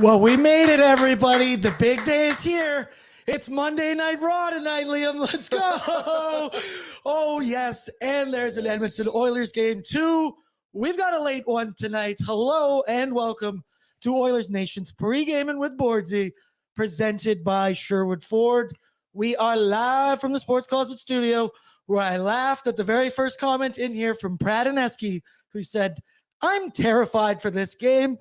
Well, we made it, everybody. The big day is here. It's Monday Night Raw tonight, Liam. Let's go. Oh, yes. And there's an Edmonton Oilers game, too. We've got a late one tonight. Hello and welcome to Oilersnation's Pregaming with BORDZY, presented by Sherwood Ford. We are live from the Sports Closet studio, where I laughed at the very first comment in here from Brad Aneski, who said, "I'm terrified for this game."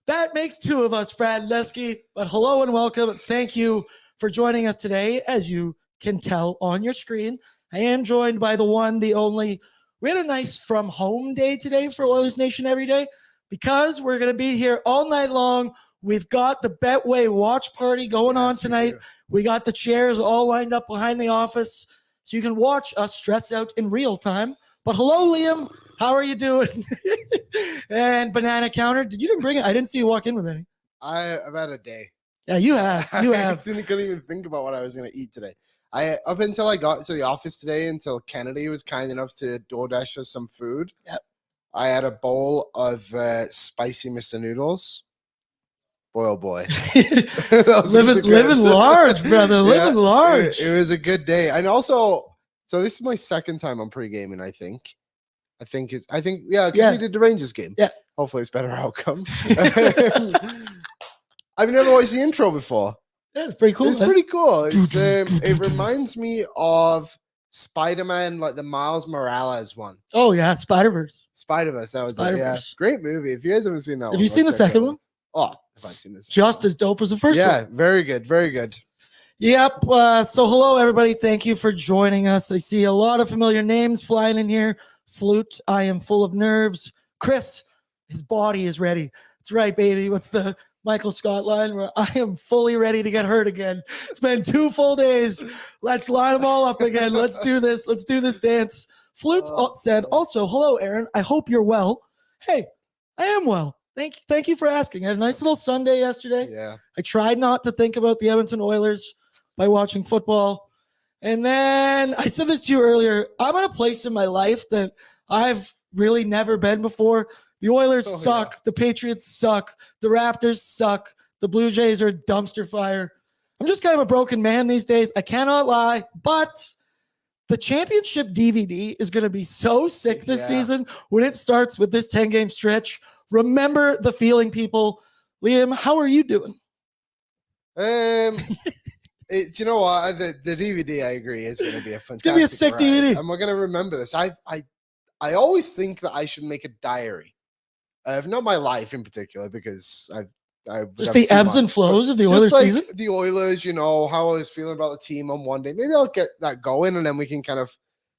That makes two of us, Brad Aneski. But hello and welcome. Thank you for joining us today. As you can tell on your screen, I am joined by the one, the only. We had a nice from home day today for Oilers Nation Every Day because we're going to be here all night long. We've got the Betway watch party going on tonight. We got the chairs all lined up behind the office so you can watch us stress out in real time. But hello, Liam. How are you doing? And Banana Counter. You didn't bring it. I didn't see you walk in with any. I've had a day. Yeah, you have. You have. I couldn't even think about what I was going to eat today. Up until I got to the office today, until Kennedy was kind enough to DoorDash us some food. Yep. I had a bowl of spicy Mr. Noodles. Boy, oh boy. living large, brother. Living large. It was a good day. And also, so this is my second time on pre-gaming, I think. Because we did the Rangers game. Yeah. Hopefully it's better outcome. I've never watched the intro before. Yeah, it's pretty cool. It's pretty cool. It reminds me of Spider-Man, like the Miles Morales one. Oh, yeah. Spider-Verse. That was it. Great movie. If you guys haven't seen that one. Have you seen the second one? Oh, have I seen this? Just as dope as the first one. Yeah, very good. Very good. Yep. So hello, everybody. Thank you for joining us. I see a lot of familiar names flying in here. Flute, I am full of nerves. Chris, his body is ready. That's right, baby. What's the Michael Scott line where I am fully ready to get hurt again? It's been 2 full days. Let's line them all up again. Let's do this. Let's do this dance. Flute said also, hello, Aaron. I hope you're well. Hey, I am well. Thank you for asking. I had a nice little Sunday yesterday. Yeah. I tried not to think about the Edmonton Oilers by watching football. And then I said this to you earlier. I'm at a place in my life that I've really never been before. The Oilers suck. Yeah. The Patriots suck. The Raptors suck. The Blue Jays are a dumpster fire. I'm just kind of a broken man these days. I cannot lie. But the championship DVD is going to be so sick this season when it starts with this 10-game stretch. Remember the feeling, people. Liam, how are you doing? You know what? The DVD, I agree, is going to be a fantastic. It's going to be a sick DVD. And we're going to remember this. I always think that I should make a diary of not my life in particular, because I just the ebbs and flows of the Oilers season. The Oilers, how I was feeling about the team on one day. Maybe I'll get that going, and then we can kind of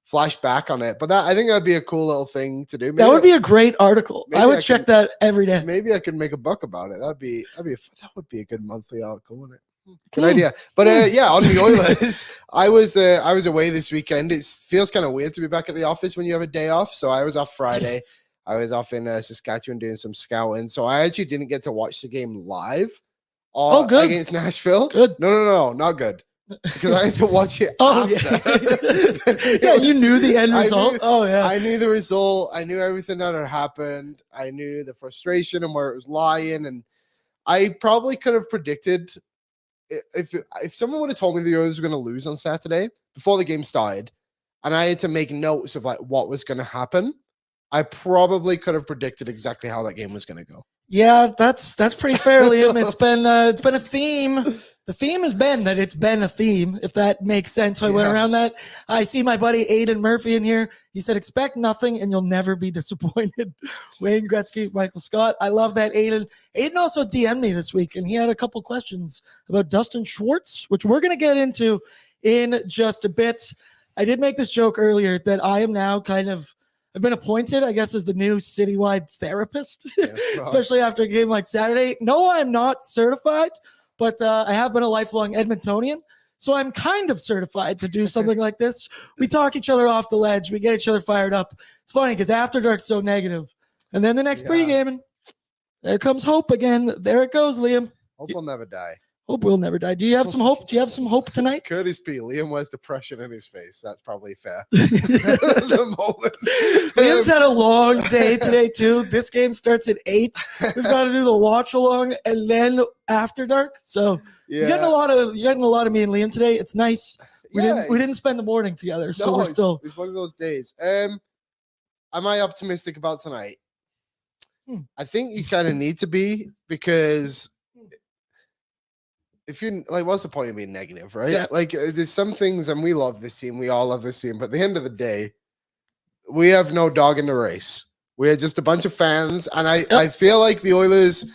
flash back on it. But I think that'd be a cool little thing to do. Maybe that would be a great article. I would check that every day. Maybe I could make a book about it. That would be a good monthly article, wouldn't it? Good idea. But on the Oilers, I was away this weekend. It feels kind of weird to be back at the office when you have a day off. So I was off Friday. I was off in Saskatchewan doing some scouting. So I actually didn't get to watch the game live good. Against Nashville. Good. No, not good. Because I had to watch it after. Yeah, you knew the end result. I knew the result. I knew everything that had happened. I knew the frustration and where it was lying. And I probably could have predicted if someone would have told me the Oilers were going to lose on Saturday before the game started, and I had to make notes of like what was going to happen, I probably could have predicted exactly how that game was going to go. Yeah, that's pretty fair, Liam. It's been a theme. The theme has been that it's been a theme, if that makes sense. So I went around that. I see my buddy Aiden Murphy in here. He said, expect nothing and you'll never be disappointed. Wayne Gretzky, Michael Scott. I love that, Aiden. Aiden also DM'd me this week, and he had a couple questions about Dustin Schwartz, which we're going to get into in just a bit. I did make this joke earlier that I am now I've been appointed, I guess, as the new citywide therapist, especially after a game like Saturday. No, I'm not certified, but I have been a lifelong Edmontonian, so I'm kind of certified to do something like this. We talk each other off the ledge. We get each other fired up. It's funny because After Dark's so negative. And then the next pre-gaming, there comes hope again. There it goes, Liam. Hope will never die. Hope we'll never die. Do you have some hope? Do you have some hope tonight? Curtis P. Liam wears depression in his face. That's probably fair. The moment. Liam's had a long day today too. This game starts at 8. We've got to do the watch along and then after dark. So you're getting a lot of me and Liam today. It's nice. We didn't spend the morning together, so we're still. It's one of those days. Am I optimistic about tonight? I think you kind of need to be, because if you're like, what's the point of being negative, right? Yeah. Like, there's some things, and we love this team. We all love this team. But at the end of the day, we have no dog in the race. We're just a bunch of fans. And I feel like the Oilers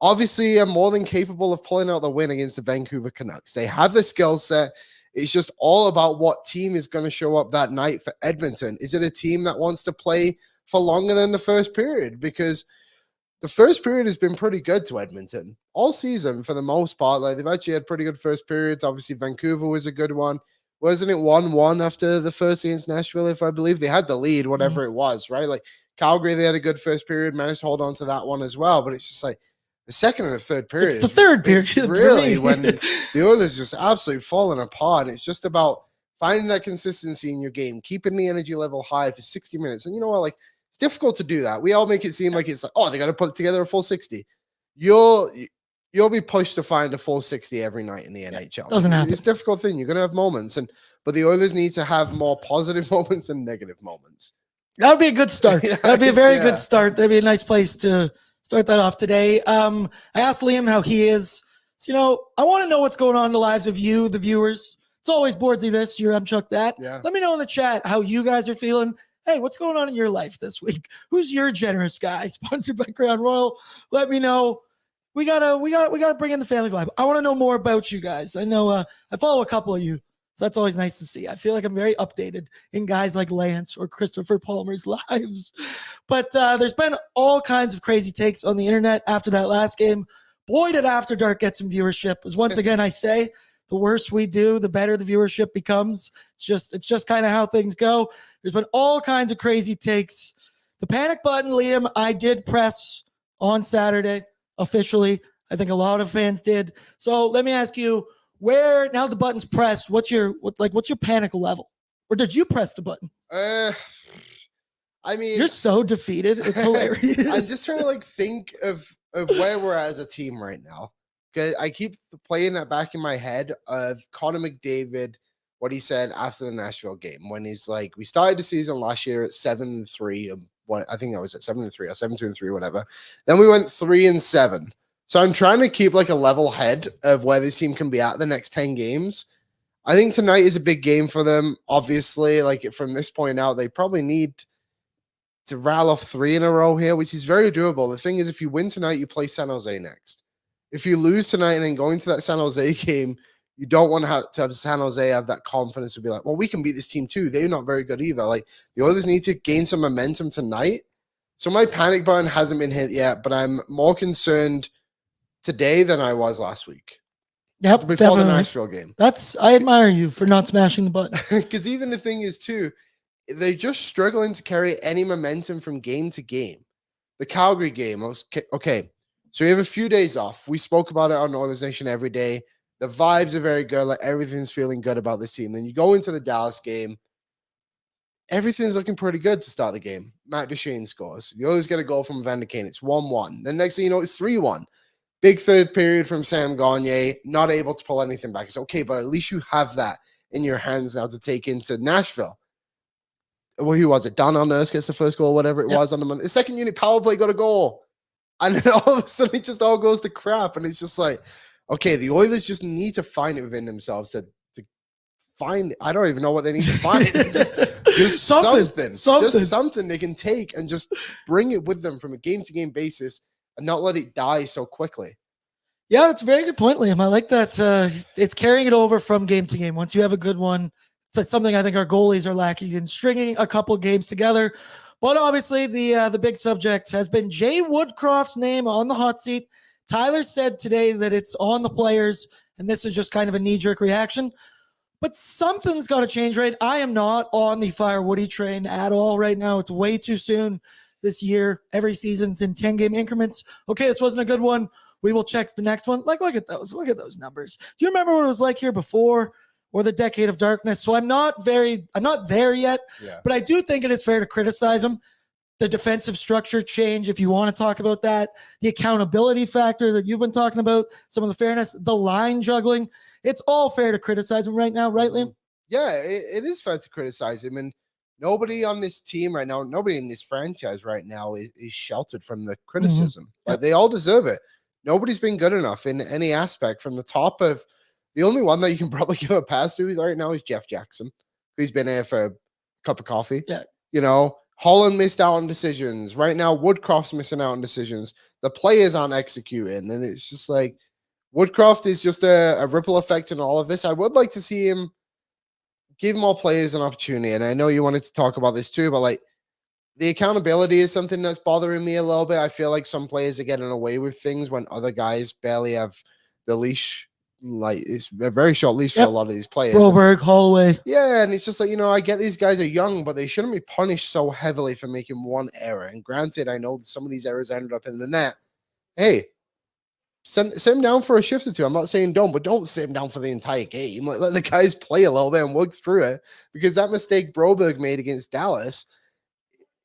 obviously are more than capable of pulling out the win against the Vancouver Canucks. They have the skill set. It's just all about what team is going to show up that night for Edmonton. Is it a team that wants to play for longer than the first period? Because the first period has been pretty good to Edmonton all season for the most part. Like, they've actually had pretty good first periods. Obviously, Vancouver was a good one. Wasn't it 1-1 after the first against Nashville, if I believe? They had the lead, whatever it was, right? Like, Calgary, they had a good first period, managed to hold on to that one as well. But it's just like the second and the third period. It's the third period. Really, when the Oilers just absolutely falling apart. And it's just about finding that consistency in your game, keeping the energy level high for 60 minutes. And you know what? Like, it's difficult to do that. We all make it seem like it's like, oh, they got to put together a full 60. You'll be pushed to find a full 60 every night in the NHL. Doesn't happen. It's a difficult thing. You're going to have moments, but the Oilers need to have more positive moments than negative moments. That would be a good start. That'd be a very good start. That'd be a nice place to start that off today. I asked Liam how he is. So, I want to know what's going on in the lives of you, the viewers. It's always Bordsy this, I'm Chuck that. Yeah. Let me know in the chat how you guys are feeling. Hey, what's going on in your life this week? Who's your generous guy? Sponsored by Crown Royal. Let me know. We gotta bring in the family vibe. I want to know more about you guys. I know I follow a couple of you, so that's always nice to see. I feel like I'm very updated in guys like Lance or Christopher Palmer's lives. But there's been all kinds of crazy takes on the internet after that last game. Boy, did After Dark get some viewership. As once again I say, the worse we do, the better the viewership becomes. It's just kind of how things go. There's been all kinds of crazy takes. The panic button, Liam, I did press on Saturday officially. I think a lot of fans did. So let me ask you, where now the button's pressed, what's your panic level? Or did you press the button? I mean, you're so defeated. It's hilarious. I'm just trying to think of where we're at as a team right now. I keep playing that back in my head of Connor McDavid, what he said after the Nashville game, when he's like, we started the season last year at 7-3, what I think I was at 7-3 or 7-2-3, whatever. Then we went 3-7. So I'm trying to keep like a level head of where this team can be at the next 10 games. I think tonight is a big game for them. Obviously, like from this point out, they probably need to rattle off 3 in a row here, which is very doable. The thing is, if you win tonight, you play San Jose next. If you lose tonight and then go into that San Jose game, you don't want to have San Jose have that confidence to be like, well, we can beat this team too. They're not very good either. Like, the Oilers need to gain some momentum tonight. So my panic button hasn't been hit yet, but I'm more concerned today than I was last week. Yep, before definitely. the Nashville game. I admire you for not smashing the button. Because even the thing is too, they're just struggling to carry any momentum from game to game. The Calgary game, okay. So we have a few days off. We spoke about it on Oilersnation every day. The vibes are very good. Like, everything's feeling good about this team. Then you go into the Dallas game. Everything's looking pretty good to start the game. Matt Duchene scores. You always get a goal from Van de Kane. It's 1-1. Then next thing you know, it's 3-1. Big third period from Sam Gagner. Not able to pull anything back. It's okay, but at least you have that in your hands now to take into Nashville. Well, who was it? Don Nurse gets the first goal, whatever it was on the Monday. The second unit power play got a goal. And then all of a sudden, it just all goes to crap. And it's just like, okay, the Oilers just need to find it within themselves to find. I don't even know what they need to find. just something. Just something they can take and just bring it with them from a game-to-game basis and not let it die so quickly. Yeah, that's a very good point, Liam. I like that. It's carrying it over from game to game. Once you have a good one, it's something I think our goalies are lacking in, stringing a couple games together. But obviously, the big subject has been Jay Woodcroft's name on the hot seat. Tyler said today that it's on the players, and this is just kind of a knee-jerk reaction. But something's got to change, right? I am not on the Fire Woody train at all right now. It's way too soon this year. Every season's in 10-game increments. Okay, this wasn't a good one. We will check the next one. Like, look at those numbers. Do you remember what it was like here before or the decade of darkness? So I'm not there yet, but I do think it is fair to criticize him. The defensive structure change, if you want to talk about that, the accountability factor that you've been talking about, some of the fairness, the line juggling. It's all fair to criticize him right now, right, Liam? Yeah, it is fair to criticize him. And nobody on this team right now, nobody in this franchise right now is sheltered from the criticism. Like, they all deserve it. Nobody's been good enough in any aspect from the top of the only one that you can probably give a pass to right now is Jeff Jackson. He's been here for a cup of coffee. Yeah. You know, Holland missed out on decisions. Right now, Woodcroft's missing out on decisions. The players aren't executing. And it's just like, Woodcroft is just a ripple effect in all of this. I would like to see him give more players an opportunity. And I know you wanted to talk about this too, but like, the accountability is something that's bothering me a little bit. I feel like some players are getting away with things when other guys barely have the leash. Like, it's a very short leash for a lot of these players. Broberg, Holloway. Yeah, and it's just like, I get these guys are young, but they shouldn't be punished so heavily for making one error. And granted, I know some of these errors ended up in the net. Hey, send him down for a shift or two. I'm not saying don't, but don't sit him down for the entire game. Like, let the guys play a little bit and work through it. Because that mistake Broberg made against Dallas,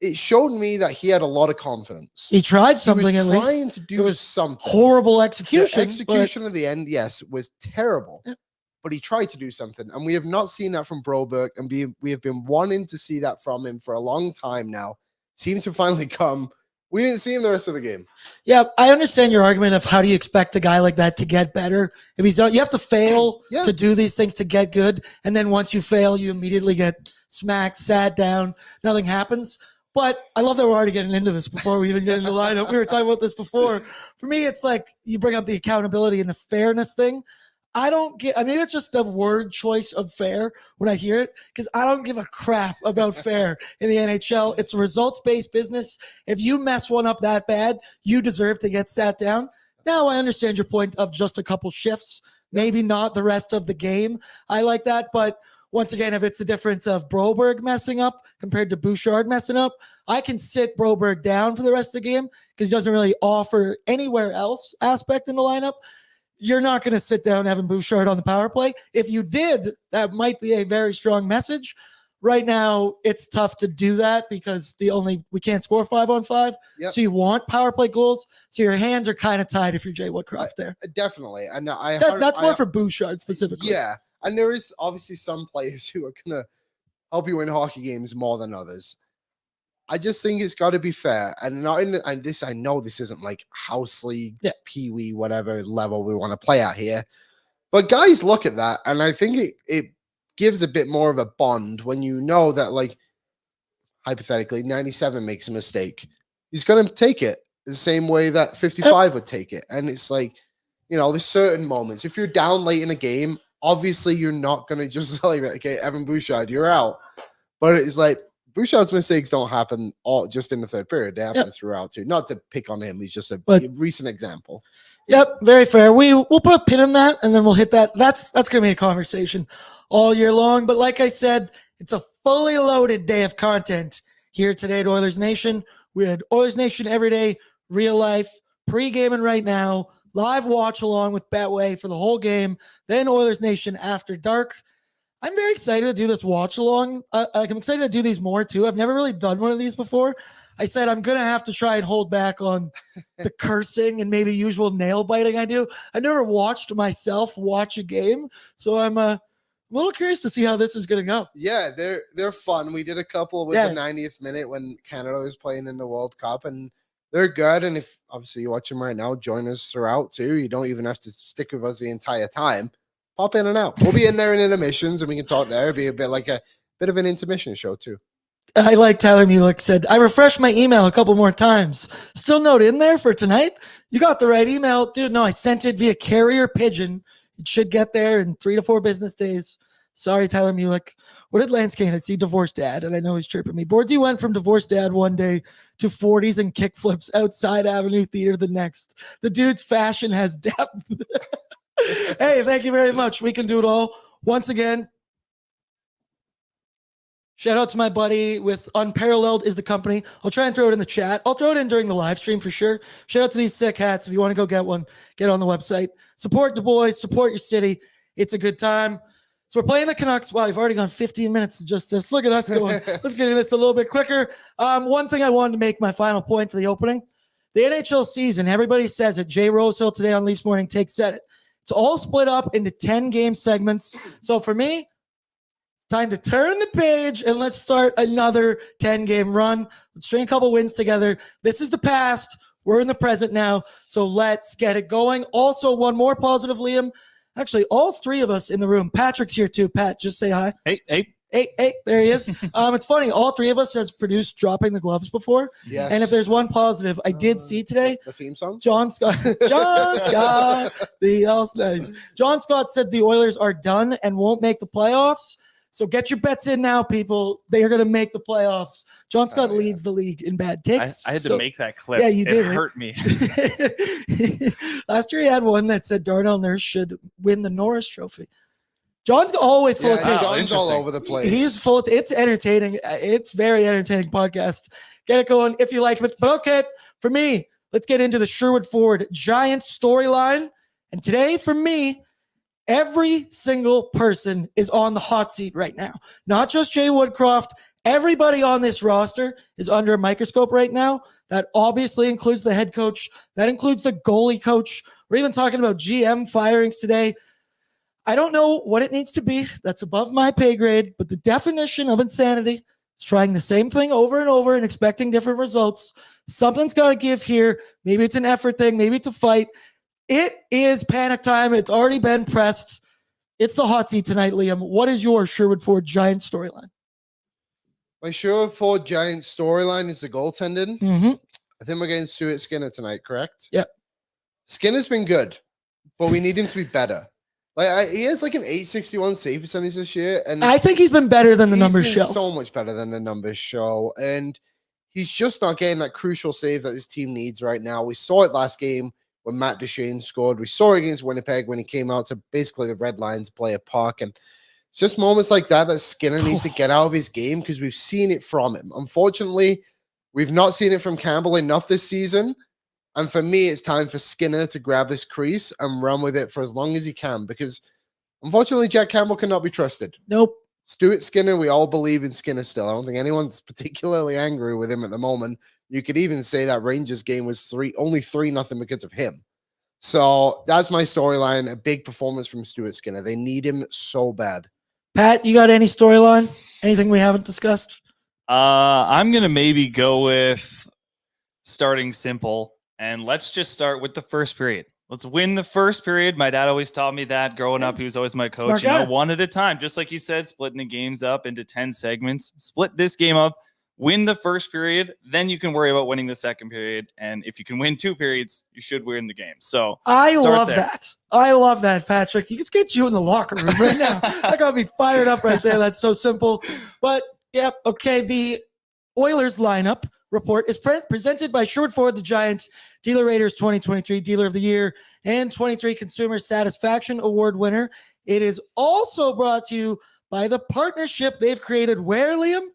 it showed me that he had a lot of confidence. He tried something at least. Trying to do something. Horrible execution. The execution at the end, yes, was terrible. Yeah. But he tried to do something. And we have not seen that from Broberg. And we have been wanting to see that from him for a long time now. Seems to finally come. We didn't see him the rest of the game. Yeah, I understand your argument of how do you expect a guy like that to get better. If he's done, you have to fail to do these things to get good. And then once you fail, you immediately get smacked, sat down, nothing happens. But I love that we're already getting into this before we even get into the lineup. We were talking about this before. For me, it's like you bring up the accountability and the fairness thing. Maybe it's just the word choice of fair when I hear it, because I don't give a crap about fair in the NHL. It's a results-based business. If you mess one up that bad, you deserve to get sat down. Now I understand your point of just a couple shifts, maybe not the rest of the game. I like that, but once again, if it's the difference of Broberg messing up compared to Bouchard messing up, I can sit Broberg down for the rest of the game because he doesn't really offer anywhere else aspect in the lineup. You're not going to sit down Evan Bouchard on the power play. If you did, that might be a very strong message. Right now, it's tough to do that because we can't score 5-on-5. Yep. So you want power play goals. So your hands are kind of tied if you're Jay Woodcroft there. Definitely. And that's more for Bouchard specifically. Yeah. And there is obviously some players who are going to help you win hockey games more than others. I just think it's got to be fair. And I know this isn't like house league, pee-wee, whatever level we want to play at here. But guys look at that. And I think it gives a bit more of a bond when you know that, like, hypothetically, 97 makes a mistake. He's going to take it the same way that 55 would take it. And it's like, there's certain moments. If you're down late in a game, obviously, you're not going to just celebrate, okay, Evan Bouchard, you're out. But it's like, Bouchard's mistakes don't happen all just in the third period. They happen throughout, too. Not to pick on him. He's just a recent example. Yep, very fair. We'll put a pin in that, and then we'll hit that. That's going to be a conversation all year long. But like I said, it's a fully loaded day of content here today at Oilers Nation. We had Oilers Nation every day, real life, pre-gaming right now, live watch along with Betway for the whole game, then Oilers Nation After Dark. I'm very excited to do this watch along. I'm excited to do these more too. I've never really done one of these before. I said I'm going to have to try and hold back on the cursing and maybe usual nail biting I do. I never watched myself watch a game, so I'm a little curious to see how this is going to go. Yeah, they're fun. We did a couple with the 90th minute when Canada was playing in the World Cup, and they're good. And if obviously you watch them right now, join us throughout too. You don't even have to stick with us the entire time. Pop in and out. We'll be in there in intermissions and we can talk there. It'll be a bit like a bit of an intermission show too. I like Tyler Mulick said, I refreshed my email a couple more times. Still note in there for tonight. You got the right email. Dude, no, I sent it via carrier pigeon. It should get there in 3 to 4 business days. Sorry, Tyler Mulick. What did Lance Kane? I see divorced dad, and I know he's chirping me. Bordsy went from divorced dad one day to 40s and kickflips outside Avenue Theater the next. The dude's fashion has depth. Hey, thank you very much. We can do it all. Once again, Shout out to my buddy with Unparalleled is the company. I'll try and throw it in the chat. I'll throw it in during the live stream for sure. Shout out to these sick hats. If you want to go get one, get on the website. Support the boys. Support your city. It's a good time. So we're playing the Canucks. Wow, we've already gone 15 minutes of just this. Look at us going. Let's get into this a little bit quicker. One thing I wanted to make my final point for the opening. The NHL season, everybody says it. Jay Rosehill today on Leafs Morning Take said it. It's all split up into 10-game segments. So for me, time to turn the page and let's start another 10-game run. Let's string a couple wins together. This is the past. We're in the present now. So let's get it going. Also, one more positive, Liam. Actually, all three of us in the room. Patrick's here too. Pat, just say hi. Hey, there he is. It's funny. All three of us has produced Dropping the Gloves before. Yes. And if there's one positive, I did see today. The theme song? John Scott, John Scott said the Oilers are done and won't make the playoffs. So get your bets in now, people. They are going to make the playoffs. John Scott leads the league in bad takes. I had to make that clip. Yeah, you did. It hurt me. Last year he had one that said Darnell Nurse should win the Norris Trophy. John's always full of takes. John's all over the place. He's full of it's entertaining. It's very entertaining podcast. Get it going if you like it. But okay, for me, let's get into the Sherwood Ford Giants storyline. And today, for me, every single person is on the hot seat right now. Not just Jay Woodcroft. Everybody on this roster is under a microscope right now. That obviously includes the head coach. That includes the goalie coach. We're even talking about GM firings today. I don't know what it needs to be. That's above my pay grade. But the definition of insanity is trying the same thing over and over and expecting different results. Something's got to give here. Maybe it's an effort thing. Maybe it's a fight. It is panic time. It's already been pressed. It's the hot seat tonight, Liam. What is your Sherwood Ford Giants storyline? My Sherwood Ford Giants storyline is the goaltending. Mm-hmm. I think we're getting Stuart Skinner tonight, correct? Yep. Skinner's been good, but we need him to be better. He has like an 861 save percentage this year, and I think he's been better than the numbers he's been show. So much better than the numbers show, and he's just not getting that crucial save that his team needs right now. We saw it last game when Matt Duchene scored. We saw it against Winnipeg when he came out to basically the red lines play a puck, and it's just moments like that Skinner needs to get out of his game because we've seen it from him. Unfortunately, we've not seen it from Campbell enough this season. And for me, it's time for Skinner to grab this crease and run with it for as long as he can because, unfortunately, Jack Campbell cannot be trusted. Nope. Stuart Skinner, we all believe in Skinner still. I don't think anyone's particularly angry with him at the moment. You could even say that Rangers game was only 3-0 because of him. So that's my storyline. A big performance from Stuart Skinner. They need him so bad. Pat, you got any storyline? Anything we haven't discussed? I'm going to maybe go with starting simple. And let's just start with the first period. Let's win the first period. My dad always taught me that growing up. He was always my coach. One at a time. Just like you said, splitting the games up into 10 segments. Split this game up. Win the first period. Then you can worry about winning the second period. And if you can win 2 periods, you should win the game. So I love that. I love that, Patrick. Let's get you in the locker room right now. I got me fired up right there. That's so simple. But, yeah, okay. The Oilers lineup report is presented by Sherwood Ford, the Giants, Dealer Raiders 2023 Dealer of the Year, and 23 Consumer Satisfaction Award winner. It is also brought to you by the partnership they've created. Where, Liam?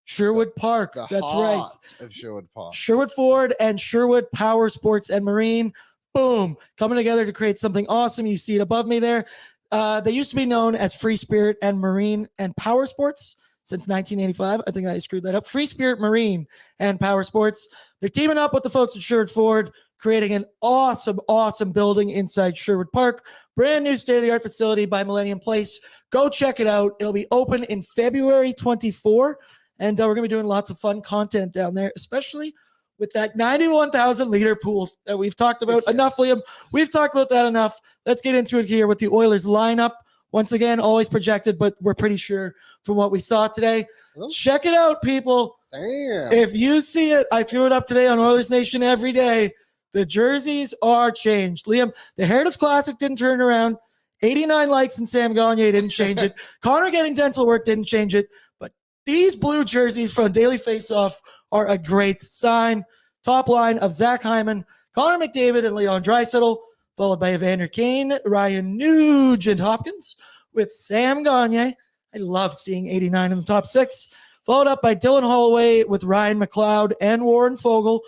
Sherwood Park. That's right. Of Sherwood Park. Sherwood Ford and Sherwood Power Sports and Marine. Boom. Coming together to create something awesome. You see it above me there. They used to be known as Free Spirit and Marine and Power Sports. Since 1985. I think I screwed that up. Free Spirit Marine and Power Sports. They're teaming up with the folks at Sherwood Ford, creating an awesome, awesome building inside Sherwood Park. Brand new state-of-the-art facility by Millennium Place. Go check it out. It'll be open in February 24. And we're going to be doing lots of fun content down there, especially with that 91,000-liter pool that we've talked about enough, Liam. We've talked about that enough. Let's get into it here with the Oilers lineup. Once again, always projected, but we're pretty sure from what we saw today. Check it out, people. Damn. If you see it, I threw it up today on Oilers Nation every day. The jerseys are changed. Liam, the Heritage Classic didn't turn around. 89 likes and Sam Gagne didn't change it. Connor getting dental work didn't change it. But these blue jerseys from Daily Faceoff are a great sign. Top line of Zach Hyman, Connor McDavid, and Leon Draisaitl, followed by Evander Kane, Ryan Nugent Hopkins with Sam Gagne. I love seeing 89 in the top 6. followed up by Dylan Holloway with Ryan McLeod and Warren Fogle.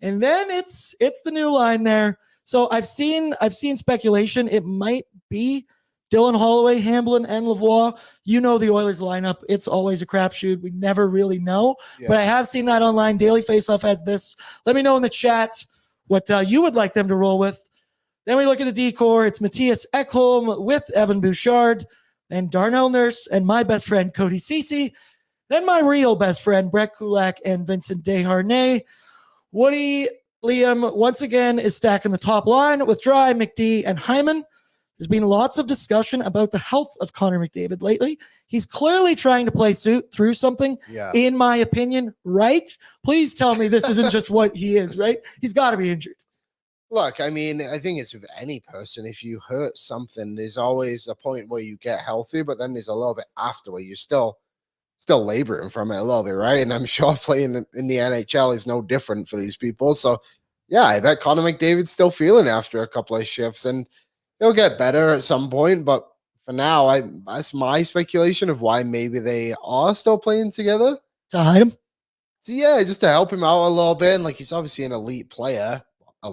And then it's the new line there. So I've seen speculation. It might be Dylan Holloway, Hamblin, and Lavoie. You know the Oilers lineup. It's always a crapshoot. We never really know. Yeah. But I have seen that online. Daily Faceoff has this. Let me know in the chat what you would like them to roll with. Then we look at the decor. It's Matthias Ekholm with Evan Bouchard and Darnell Nurse and my best friend Cody Ceci. Then my real best friend Brett Kulak and Vincent Desharnais. Woody Liam once again is stacking the top line with Dry, McD, and Hyman. There's been lots of discussion about the health of Connor McDavid lately. He's clearly trying to play through something, in my opinion, right? Please tell me this isn't just what he is, right? He's got to be injured. Look, I mean, I think it's with any person. If you hurt something, there's always a point where you get healthy, but then there's a little bit after where you're still laboring from it a little bit, right? And I'm sure playing in the NHL is no different for these people. So, yeah, I bet Connor McDavid's still feeling after a couple of shifts, and he'll get better at some point. But for now, that's my speculation of why maybe they are still playing together. To hide him? So, yeah, just to help him out a little bit. And, like, he's obviously an elite player.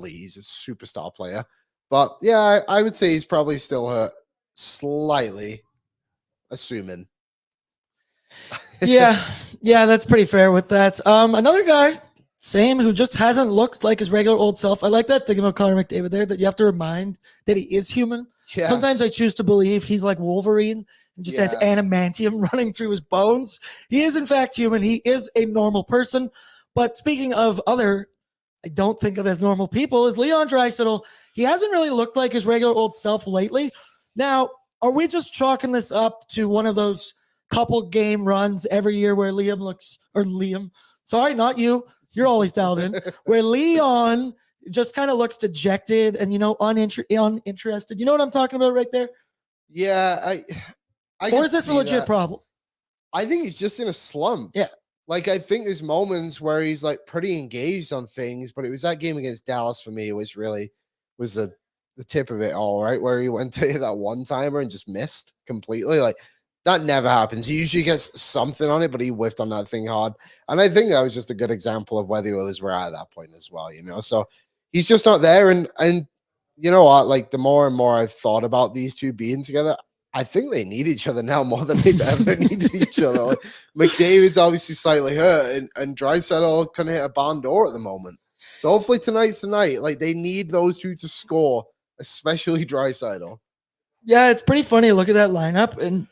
He's a superstar player. But, yeah, I would say he's probably still hurt slightly, assuming. Yeah, that's pretty fair with that. Another guy, same, who just hasn't looked like his regular old self. I like that thing about Connor McDavid there, that you have to remind that he is human. Yeah. Sometimes I choose to believe he's like Wolverine and just has adamantium running through his bones. He is, in fact, human. He is a normal person. But speaking of other, I don't think of as normal people, is Leon Draisaitl. He hasn't really looked like his regular old self lately. Now, are we just chalking this up to one of those couple game runs every year where Liam, sorry, not you, you're always dialed in, where Leon just kind of looks dejected and, uninterested. You know what I'm talking about right there? Yeah, or is this a legit problem? I think he's just in a slump. Yeah. Like, I think there's moments where he's like pretty engaged on things, but it was that game against Dallas for me was the tip of it all, right? Where he went to hit that one-timer and just missed completely. Like, that never happens. He usually gets something on it, but he whiffed on that thing hard. And I think that was just a good example of where the Oilers were at that point as well, So he's just not there. And you know what? Like, the more and more I've thought about these two being together, I think they need each other now more than they've ever needed each other. Like, McDavid's obviously slightly hurt, and Draisaitl couldn't hit a barn door at the moment. So hopefully tonight's the night. Like, they need those two to score, especially Draisaitl. Yeah, it's pretty funny to look at that lineup, and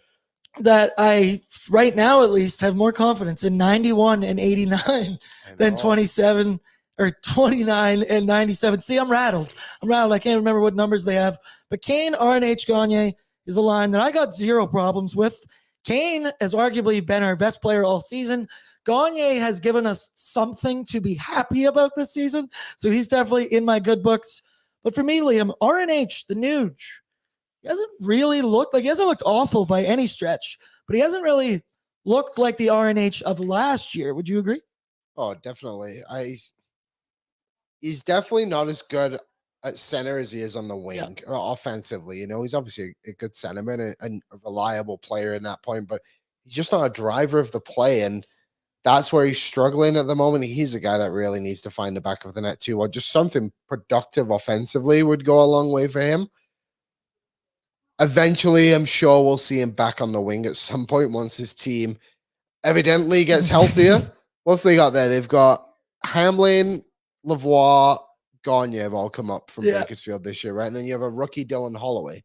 that I, right now at least, have more confidence in 91 and 89 than 27 or 29 and 97. See, I'm rattled. I can't remember what numbers they have. But Kane, RNH, Gagne is a line that I got zero problems with. Kane has arguably been our best player all season. Gagne has given us something to be happy about this season, so he's definitely in my good books. But for me, Liam, RNH, the Nuge, he hasn't really looked like, he hasn't looked awful by any stretch, but he hasn't really looked like the RNH of last year. Would you agree? Oh, definitely. He's definitely not as good at center as he is on the wing offensively. He's obviously a good centerman and a reliable player in that point, but he's just not a driver of the play. And that's where he's struggling at the moment. He's a guy that really needs to find the back of the net too, or just something productive offensively would go a long way for him. Eventually, I'm sure we'll see him back on the wing at some point once his team evidently gets healthier. What have they got there? They've got Hamlin, Lavoie, Gagne have all come up from Bakersfield this year, right? And then you have a rookie Dylan Holloway.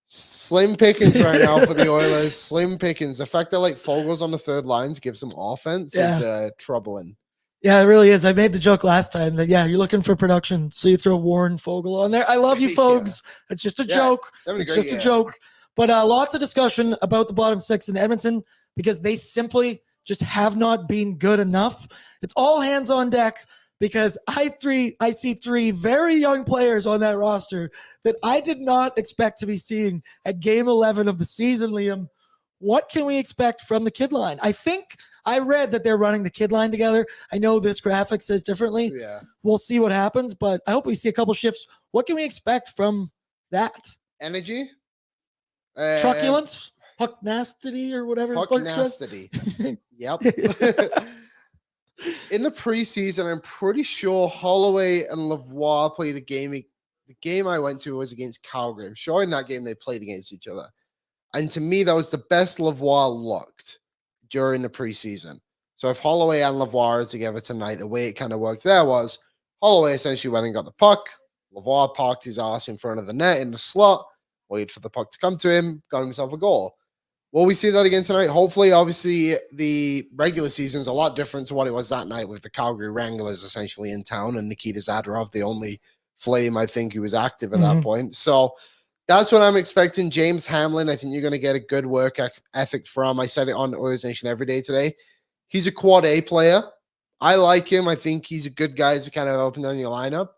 Slim pickings right now for the Oilers. Slim pickings. The fact that like Fogel's on the third line to give some offense is troubling. Yeah, it really is. I made the joke last time that, you're looking for production, so you throw Warren Fogle on there. I love you, Fogs. It's just a joke. It's just a joke. But lots of discussion about the bottom six in Edmonton because they simply just have not been good enough. It's all hands on deck because I see three very young players on that roster that I did not expect to be seeing at game 11 of the season, Liam. What can we expect from the kid line? I think I read that they're running the kid line together. I know this graphic says differently. Yeah. We'll see what happens, but I hope we see a couple shifts. What can we expect from that? Energy? Truculence? pugnacity or whatever. Clark says. Pugnacity. Yep. In the preseason, I'm pretty sure Holloway and Lavoie played a game. The game I went to was against Calgary. I'm sure in that game they played against each other. And to me, that was the best Lavoie looked during the preseason. So if Holloway and Lavoie are together tonight, the way it kind of worked there was Holloway essentially went and got the puck. Lavoie parked his ass in front of the net in the slot, waited for the puck to come to him, got himself a goal. Will we see that again tonight? Hopefully. Obviously, the regular season is a lot different to what it was that night with the Calgary Wranglers essentially in town and Nikita Zadorov, the only Flame, I think, who was active at that point. So that's what I'm expecting. James Hamlin, I think you're going to get a good work ethic from. I said it on Oilers Nation every day today. He's a quad A player. I like him. I think he's a good guy to kind of open down your lineup.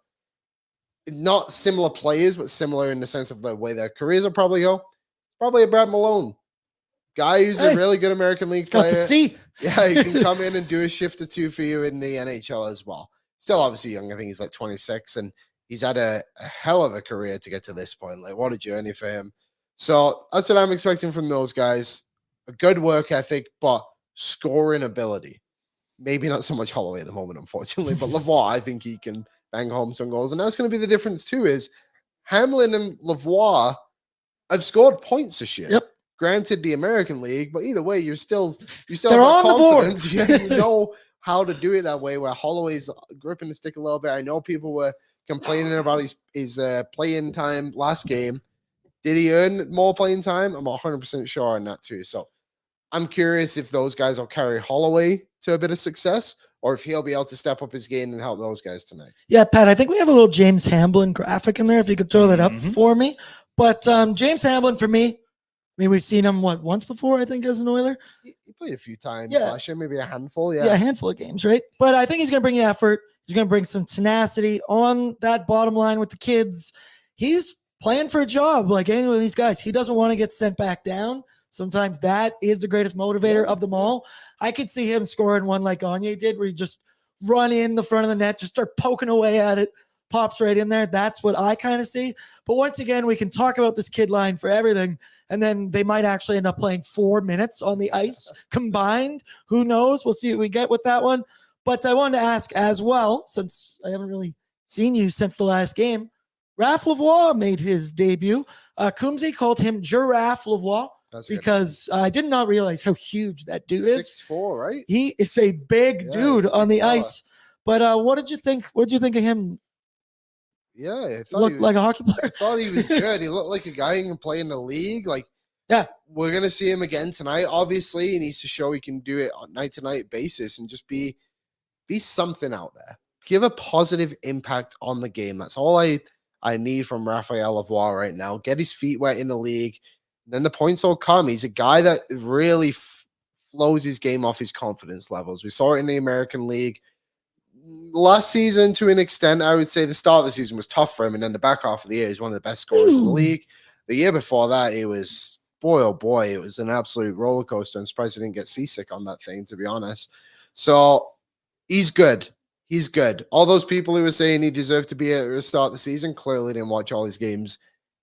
Not similar players, but similar in the sense of the way their careers will probably go. Probably a Brad Malone. Guy who's a really good American League player. Got to see. Yeah, he can come in and do a shift or two for you in the NHL as well. Still obviously young. I think he's like 26, and he's had a hell of a career to get to this point. Like, what a journey for him. So that's what I'm expecting from those guys. A good work ethic, but scoring ability. Maybe not so much Holloway at the moment, unfortunately, but Lavoie, I think he can bang home some goals. And that's going to be the difference too, is Hamlin and Lavoie have scored points this year. Yep. Granted, the American League, but either way, you're still They're on the board. Yeah, you know how to do it that way, where Holloway's gripping the stick a little bit. I know people were complaining about his playing time last game. Did he earn more playing time? I'm 100% sure on that too. So I'm curious if those guys will carry Holloway to a bit of success, or if he'll be able to step up his game and help those guys tonight. Yeah, Pat, I think we have a little James Hamlin graphic in there, if you could throw that up for me. But James Hamlin, for me, I mean, we've seen him, once before, I think, as an Oiler? He played a few times last year, maybe a handful, Yeah, a handful of games, right? But I think he's going to bring you effort. He's going to bring some tenacity on that bottom line with the kids. He's playing for a job like any of these guys. He doesn't want to get sent back down. Sometimes that is the greatest motivator of them all. I could see him scoring one like Gagne did, where he just run in the front of the net, just start poking away at it, pops right in there. That's what I kind of see. But once again, we can talk about this kid line for everything, and then they might actually end up playing 4 minutes on the ice combined. Who knows? We'll see what we get with that one. But I wanted to ask as well, since I haven't really seen you since the last game, Raph Lavoie made his debut. Coombsy called him Giraffe Lavoie because I did not realize how huge that dude is. 6'4", right? He is a big dude on the ice. But what did you think? What did you think of him? Yeah, I thought looked like a hockey player. I thought he was good. He looked like a guy who can play in the league. Like, yeah, we're gonna see him again tonight. Obviously, he needs to show he can do it on night-to-night basis and just be something out there. Give a positive impact on the game. That's all I need from Raphael Lavoie right now. Get his feet wet in the league, then the points will come. He's a guy that really flows his game off his confidence levels. We saw it in the American League. Last season, to an extent, I would say the start of the season was tough for him, and then the back half of the year, he's one of the best scorers in the league. The year before that, it was, boy, oh boy, it was an absolute roller coaster. I'm surprised he didn't get seasick on that thing, to be honest. So he's good. He's good. All those people who were saying he deserved to be at the start of the season clearly didn't watch all his games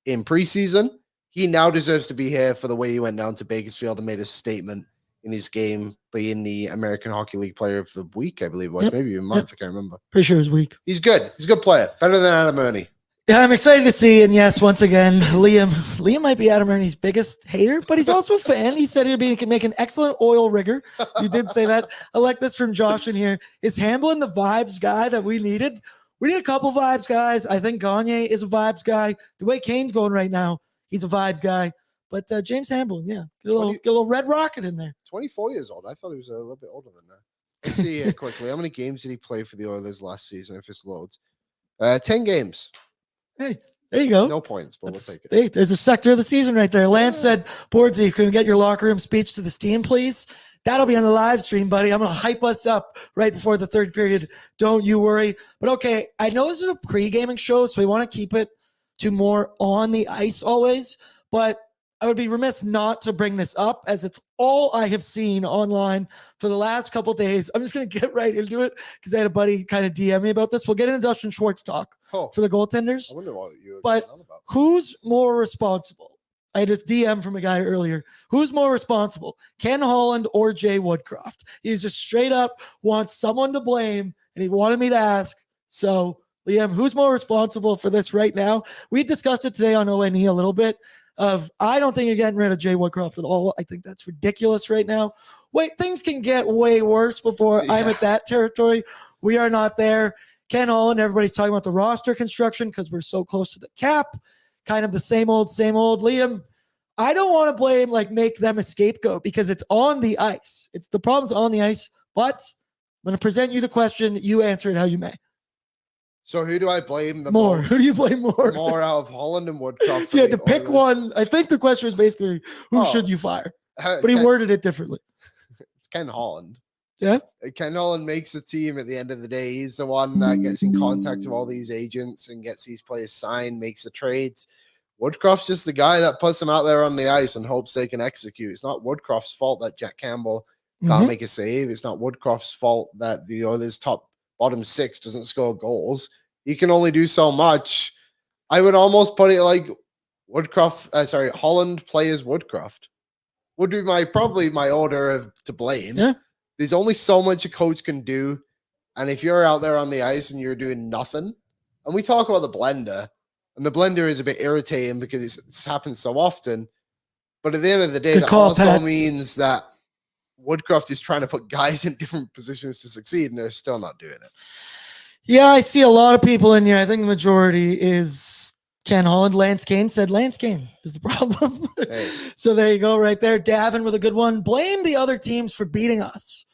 in preseason. He now deserves to be here for the way he went down to Bakersfield and made a statement in his game, being the American Hockey League Player of the Week, I believe it was. Maybe a month, I can't remember. Pretty sure it was week. He's good. He's a good player. Better than Adam Ernie. Yeah, I'm excited to see. And yes, once again, Liam might be Adam Ernie's biggest hater, but he's also a fan. He said he can make an excellent oil rigger. You did say that. I like this from Josh in here. Is Hamlin the vibes guy that we needed? We need a couple vibes guys. I think Gagne is a vibes guy. The way Kane's going right now, he's a vibes guy. But James Hamlin, yeah, get a little red rocket in there. 24 years old. I thought he was a little bit older than that. Let's see here quickly. How many games did he play for the Oilers last season, if it's loads? 10 games. Hey, there you go. No points, but we'll take it. Hey, there's a sector of the season right there. Lance said, Bordsy, can we get your locker room speech to this team, please? That'll be on the live stream, buddy. I'm going to hype us up right before the third period. Don't you worry. But okay, I know this is a pre-gaming show, so we want to keep it to more on the ice always. But I would be remiss not to bring this up, as it's all I have seen online for the last couple of days. I'm just going to get right into it because I had a buddy kind of DM me about this. We'll get into Dustin Schwartz talk for the goaltenders. I wonder what you were but on about. Who's more responsible? I had this DM from a guy earlier. Who's more responsible, Ken Holland or Jay Woodcroft? He's just straight up wants someone to blame, and he wanted me to ask. So, Liam, who's more responsible for this right now? We discussed it today on ONE a little bit. I don't think you're getting rid of Jay Woodcroft at all. I think that's ridiculous right now. Wait, things can get way worse before I'm at that territory. We are not there. Ken Holland, everybody's talking about the roster construction because we're so close to the cap. Kind of the same old, same old. Liam, I don't want to blame, make them a scapegoat because it's on the ice. It's the problem's on the ice, but I'm going to present you the question. You answer it how you may. So who do I blame the more? most? Who do you blame more? More out of Holland and Woodcroft. If you had to pick one, I think the question was basically, who should you fire? But he worded it differently. It's Ken Holland. Yeah. Ken Holland makes the team at the end of the day. He's the one that gets in contact with all these agents and gets these players signed, makes the trades. Woodcroft's just the guy that puts them out there on the ice and hopes they can execute. It's not Woodcroft's fault that Jack Campbell can't make a save. It's not Woodcroft's fault that the Oilers' bottom six doesn't score goals. He can only do so much. I would almost put it like Holland plays Woodcroft would be probably my order to blame. Yeah. There's only so much a coach can do. And if you're out there on the ice and you're doing nothing, and we talk about the blender, and the blender is a bit irritating because it's happened so often. But at the end of the day, that also means that Woodcroft is trying to put guys in different positions to succeed, and they're still not doing it. Yeah, I see a lot of people in here. I think the majority is Ken Holland. Lance Kane said Lance Kane is the problem. Hey. So there you go right there. Davin with a good one. Blame the other teams for beating us.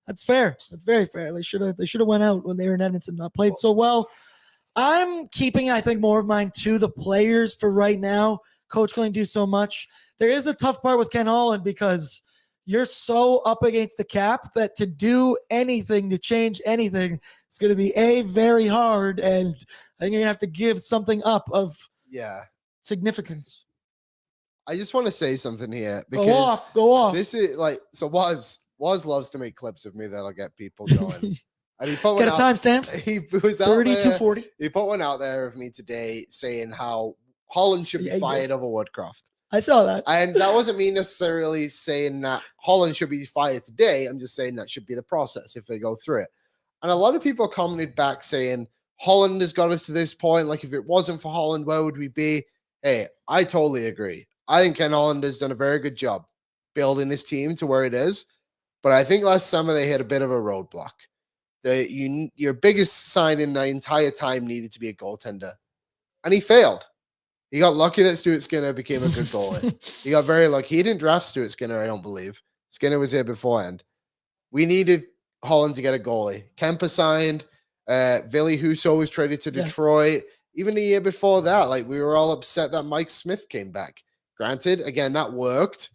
That's fair. That's very fair. They should have went out when they were in Edmonton, not played so well. I'm keeping, I think, more of mine to the players for right now. Coach going to do so much. There is a tough part with Ken Holland because you're so up against the cap that to do anything, to change anything, is going to be very hard. And I think you're going to have to give something up of significance. I just want to say something here. Because go off. This is Waz loves to make clips of me that'll get people going. And he put one out. Get a timestamp. He was 32:40. He put one out there of me today saying how Holland should be fired over Woodcroft. I saw that. And that wasn't me necessarily saying that Holland should be fired today. I'm just saying that should be the process if they go through it. And a lot of people commented back saying, Holland has got us to this point. Like, if it wasn't for Holland, where would we be? Hey, I totally agree. I think Ken Holland has done a very good job building his team to where it is. But I think last summer they hit a bit of a roadblock. Your biggest signing the entire time needed to be a goaltender. And he failed. He got lucky that Stuart Skinner became a good goalie. He got very lucky. He didn't draft Stuart Skinner, I don't believe. Skinner was here beforehand. We needed Holland to get a goalie. Kemper signed. Ville Husso was traded to Detroit. Even the year before that, we were all upset that Mike Smith came back. Granted, again, that worked.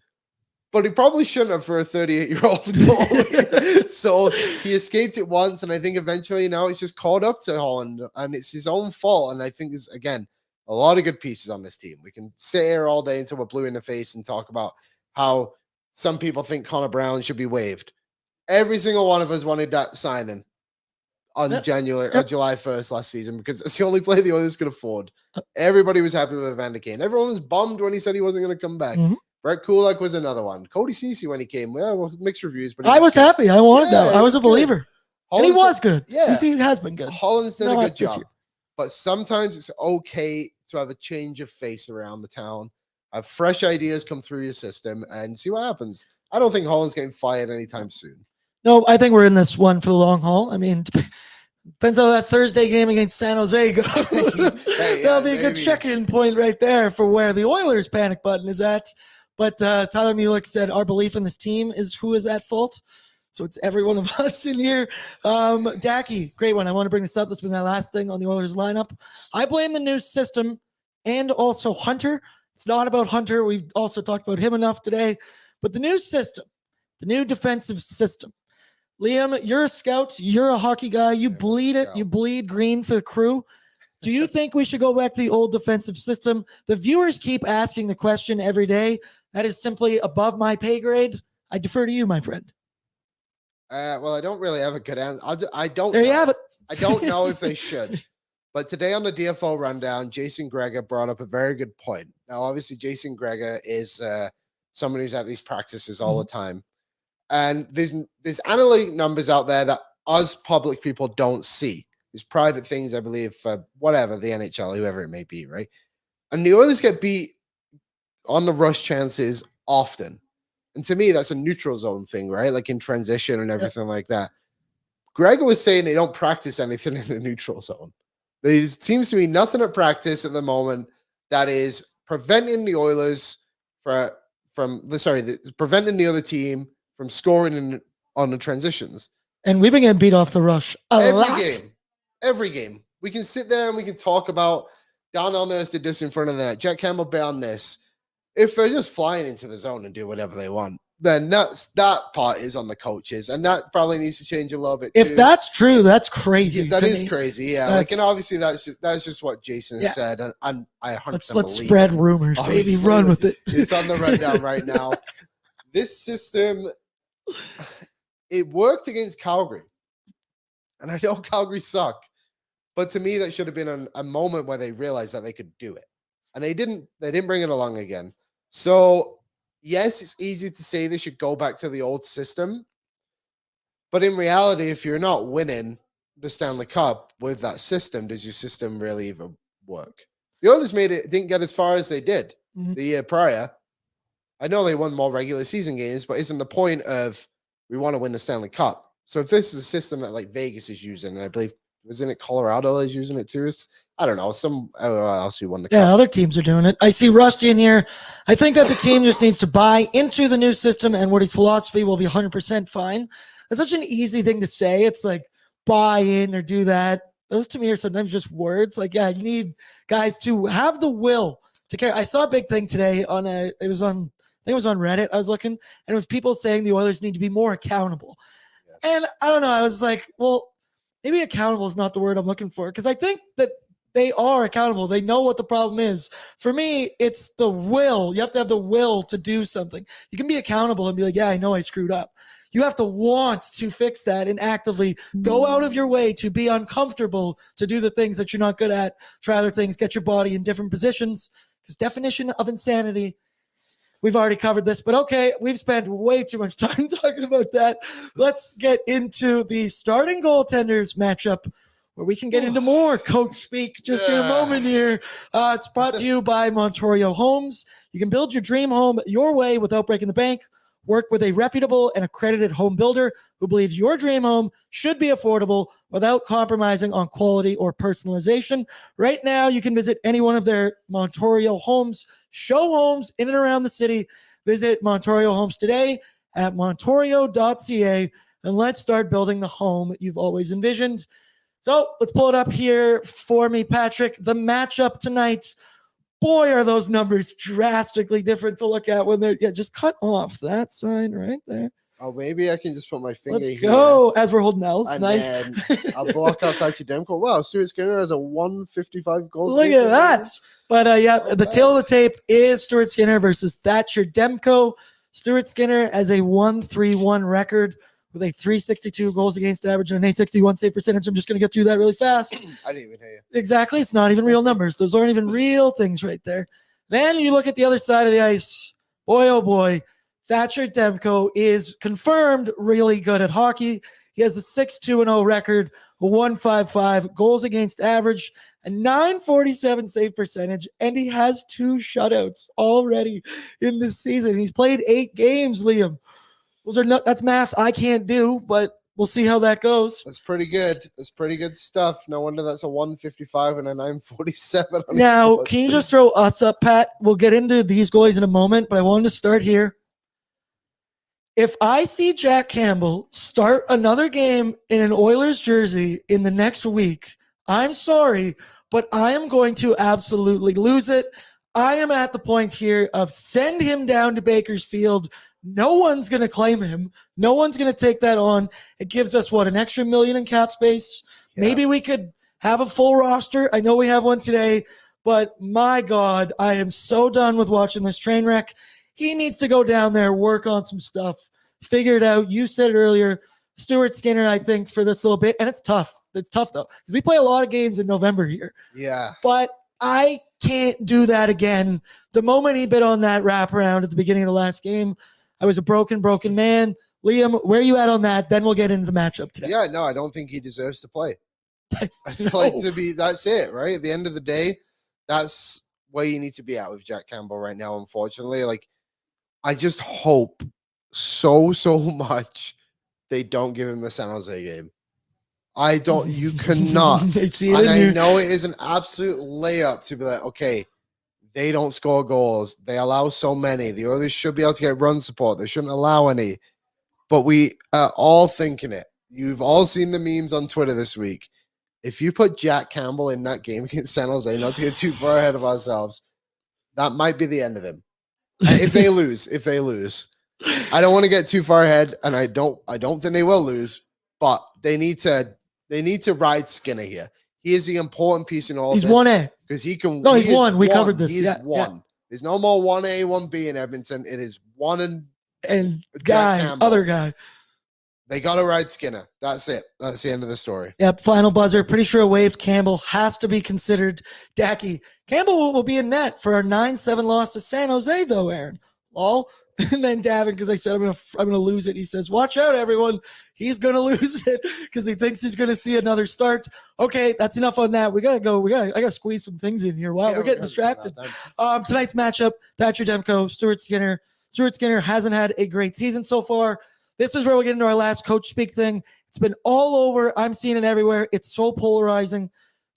But he probably shouldn't have for a 38-year-old goalie. So he escaped it once, and I think eventually now it's just caught up to Holland, and it's his own fault. And I think there's, again, a lot of good pieces on this team. We can sit here all day until we're blue in the face and talk about how some people think Connor Brown should be waived. Every single one of us wanted that signing on July 1st last season because it's the only player the Oilers could afford. Everybody was happy with Evander Kane. Everyone was bummed when he said he wasn't going to come back. Brett Kulak was another one. Cody Ceci when he came. Well, mixed reviews, but I was happy. I wanted that. I was a believer. And he was good. Yeah. Ceci has been good. Holland's done a good job. But sometimes it's okay to have a change of face around the town, have fresh ideas come through your system, and see what happens. I don't think Holland's getting fired anytime soon. No, I think we're in this one for the long haul. I mean, depends how that Thursday game against San Jose goes. That'll be a good check-in point right there for where the Oilers' panic button is at. But Tyler Mulick said our belief in this team is who is at fault. So it's every one of us in here. Dacky, great one. I want to bring this up. This will be my last thing on the Oilers lineup. I blame the new system and also Hunter. It's not about Hunter. We've also talked about him enough today. But the new system, the new defensive system. Liam, you're a scout. You're a hockey guy. You bleed it. You bleed green for the crew. Do you think we should go back to the old defensive system? The viewers keep asking the question every day. That is simply above my pay grade. I defer to you, my friend. Well, I don't really have a good answer. I don't. There you have it. I don't know if they should. But today on the DFO rundown, Jason Gregor brought up a very good point. Now, obviously, Jason Gregor is someone who's at these practices all the time. And there's analytic numbers out there that us public people don't see. There's private things, I believe, for whatever, the NHL, whoever it may be, right? And the Oilers get beat on the rush chances often. And to me, that's a neutral zone thing, right? Like in transition and everything like that. Gregor was saying they don't practice anything in the neutral zone. There seems to be nothing at practice at the moment that is preventing the Oilers preventing the other team from scoring on the transitions. And we've been getting beat off the rush Every game. We can sit there and we can talk about Darnell Nurse did this in front of the net. Jack Campbell bet on this. If they're just flying into the zone and do whatever they want, then that part is on the coaches, and that probably needs to change a little bit. If that's true, that's crazy. Yeah, that is crazy. Yeah, and obviously that's just what Jason said, and I 100% let's spread rumors, baby. Run with it. It's on the rundown right now. This system, it worked against Calgary, and I know Calgary suck, but to me that should have been a moment where they realized that they could do it, and they didn't bring it along again. So. Yes, it's easy to say they should go back to the old system. But in reality, if you're not winning the Stanley Cup with that system, does your system really even work? The Oilers didn't get as far as they did the year prior. I know they won more regular season games, but isn't the point of we want to win the Stanley Cup? So if this is a system that like Vegas is using, and I believe wasn't it Colorado is using it too? I don't know. Some else who won the cup. Yeah, other teams are doing it. I see Rusty in here. I think that the team just needs to buy into the new system, and Woody's philosophy will be 100% fine. That's such an easy thing to say. It's like buy in or do that. Those to me are sometimes just words. Like, yeah, you need guys to have the will to care. I saw a big thing today I think it was on Reddit. I was looking, and it was people saying the Oilers need to be more accountable. Yes. And I don't know. I was like, well, maybe accountable is not the word I'm looking for, because I think that they are accountable. They know what the problem is. For me, it's the will. You have to have the will to do something. You can be accountable and be like, yeah, I know I screwed up. You have to want to fix that and actively go out of your way to be uncomfortable, to do the things that you're not good at, try other things, get your body in different positions. Because definition of insanity, we've already covered this, but okay, we've spent way too much time talking about that. Let's get into the starting goaltenders matchup, where we can get into more coach speak just in a moment here. It's brought to you by Montorio Homes. You can build your dream home your way without breaking the bank. Work with a reputable and accredited home builder who believes your dream home should be affordable without compromising on quality or personalization. Right now, you can visit any one of their Montorio Homes show homes in and around the city. Visit Montorio Homes today at montorio.ca, and let's start building the home you've always envisioned. So let's pull it up here for me, Patrick. The matchup tonight. Boy, are those numbers drastically different to look at when they're just cut off that sign right there. Oh, maybe I can just put my finger here. Let's go as we're holding L's. And nice. Then I'll block out Thatcher Demko. Wow, Stuart Skinner has a 155 goals. Look at that. But the tail of the tape is Stuart Skinner versus Thatcher Demko. Stuart Skinner has a 1-3-1 record with a 362 goals against average and an 861 save percentage. I'm just going to get through that really fast. I didn't even hear you. Exactly. It's not even real numbers. Those aren't even real things right there. Then you look at the other side of the ice. Boy, oh boy. Thatcher Demko is confirmed really good at hockey. He has a 6-2-0 record, a 155 goals against average, a 947 save percentage, and he has 2 shutouts already in this season. He's played 8 games, Liam. That's math I can't do, but we'll see how that goes. That's pretty good. That's pretty good stuff. No wonder that's a 155 and a 947. Now, can you just throw us up, Pat? We'll get into these goalies in a moment, but I wanted to start here. If I see Jack Campbell start another game in an Oilers jersey in the next week, I'm sorry, but I am going to absolutely lose it. I am at the point here of send him down to Bakersfield. No one's going to claim him. No one's going to take that on. It gives us, an extra $1 million in cap space? Yeah. Maybe we could have a full roster. I know we have one today, but my God, I am so done with watching this train wreck. He needs to go down there, work on some stuff, figure it out. You said it earlier, Stuart Skinner, I think, for this little bit. And it's tough. It's tough, though, because we play a lot of games in November here. Yeah. But I can't do that again. The moment he bit on that wraparound at the beginning of the last game, I was a broken man. Liam, where are you at on that? Then we'll get into the matchup today. Yeah, no, I don't think he deserves to play. No. That's it, right? At the end of the day, that's where you need to be at with Jack Campbell right now, unfortunately. Like, I just hope so much they don't give him the San Jose game. You cannot. And I know it is an absolute layup to be like, okay, they don't score goals. They allow so many. The Oilers should be able to get run support. They shouldn't allow any. But we are all thinking it. You've all seen the memes on Twitter this week. If you put Jack Campbell in that game against San Jose, not to get too far ahead of ourselves, that might be the end of him. If they lose. I don't want to get too far ahead, and I don't think they will lose, but they need to ride Skinner here. He is the important piece in all he's this. 1A. Because he can. No, he's one. We covered this. He is one. Yeah. There's no more 1A, 1B in Edmonton. It is one and Jack Campbell. other guy. They got to ride Skinner. That's it. That's the end of the story. Yep, final buzzer. Pretty sure waived Campbell has to be considered. Dacky. Campbell will be in net for our 9-7 loss to San Jose, though, Aaron. Lol. And then Davin, because I said I'm gonna lose it. He says, "Watch out, everyone! He's gonna lose it because he thinks he's gonna see another start." Okay, that's enough on that. I gotta squeeze some things in here. Wow, we're getting distracted. Tonight's matchup: Thatcher Demko, Stuart Skinner. Stuart Skinner hasn't had a great season so far. This is where we'll get into our last coach speak thing. It's been all over. I'm seeing it everywhere. It's so polarizing.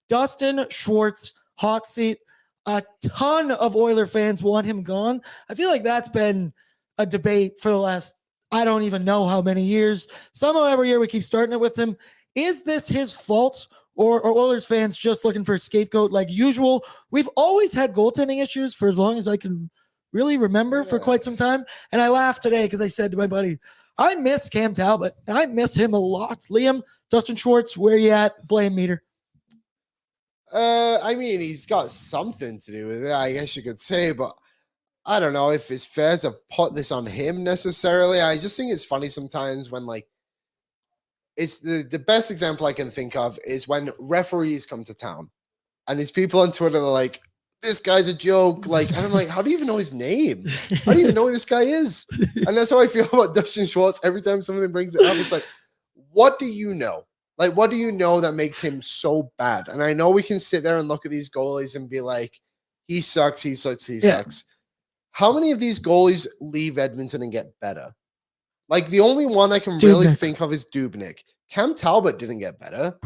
Dustin Schwartz, hot seat. A ton of Oiler fans want him gone. I feel like that's been a debate for the last, I don't even know how many years. Somehow every year we keep starting it with him. Is this his fault, or Oilers fans just looking for a scapegoat like usual? We've always had goaltending issues for as long as I can really remember, for quite some time. And I laughed today because I said to my buddy, I miss Cam Talbot, and I miss him a lot. Liam, Dustin Schwartz, where you at? Blame meter. I mean, he's got something to do with it, I guess you could say, but I don't know if it's fair to put this on him necessarily. I just think it's funny sometimes when, like, it's the best example I can think of is when referees come to town and these people on Twitter are like, this guy's a joke. Like, and I'm like, how do you even know his name? How do you even know who this guy is? And that's how I feel about Dustin Schwartz. Every time somebody brings it up, it's like, what do you know? Like, what do you know that makes him so bad? And I know we can sit there and look at these goalies and be like, he sucks. How many of these goalies leave Edmonton and get better? Like, the only one I can really think of is Dubnyk. Cam Talbot didn't get better.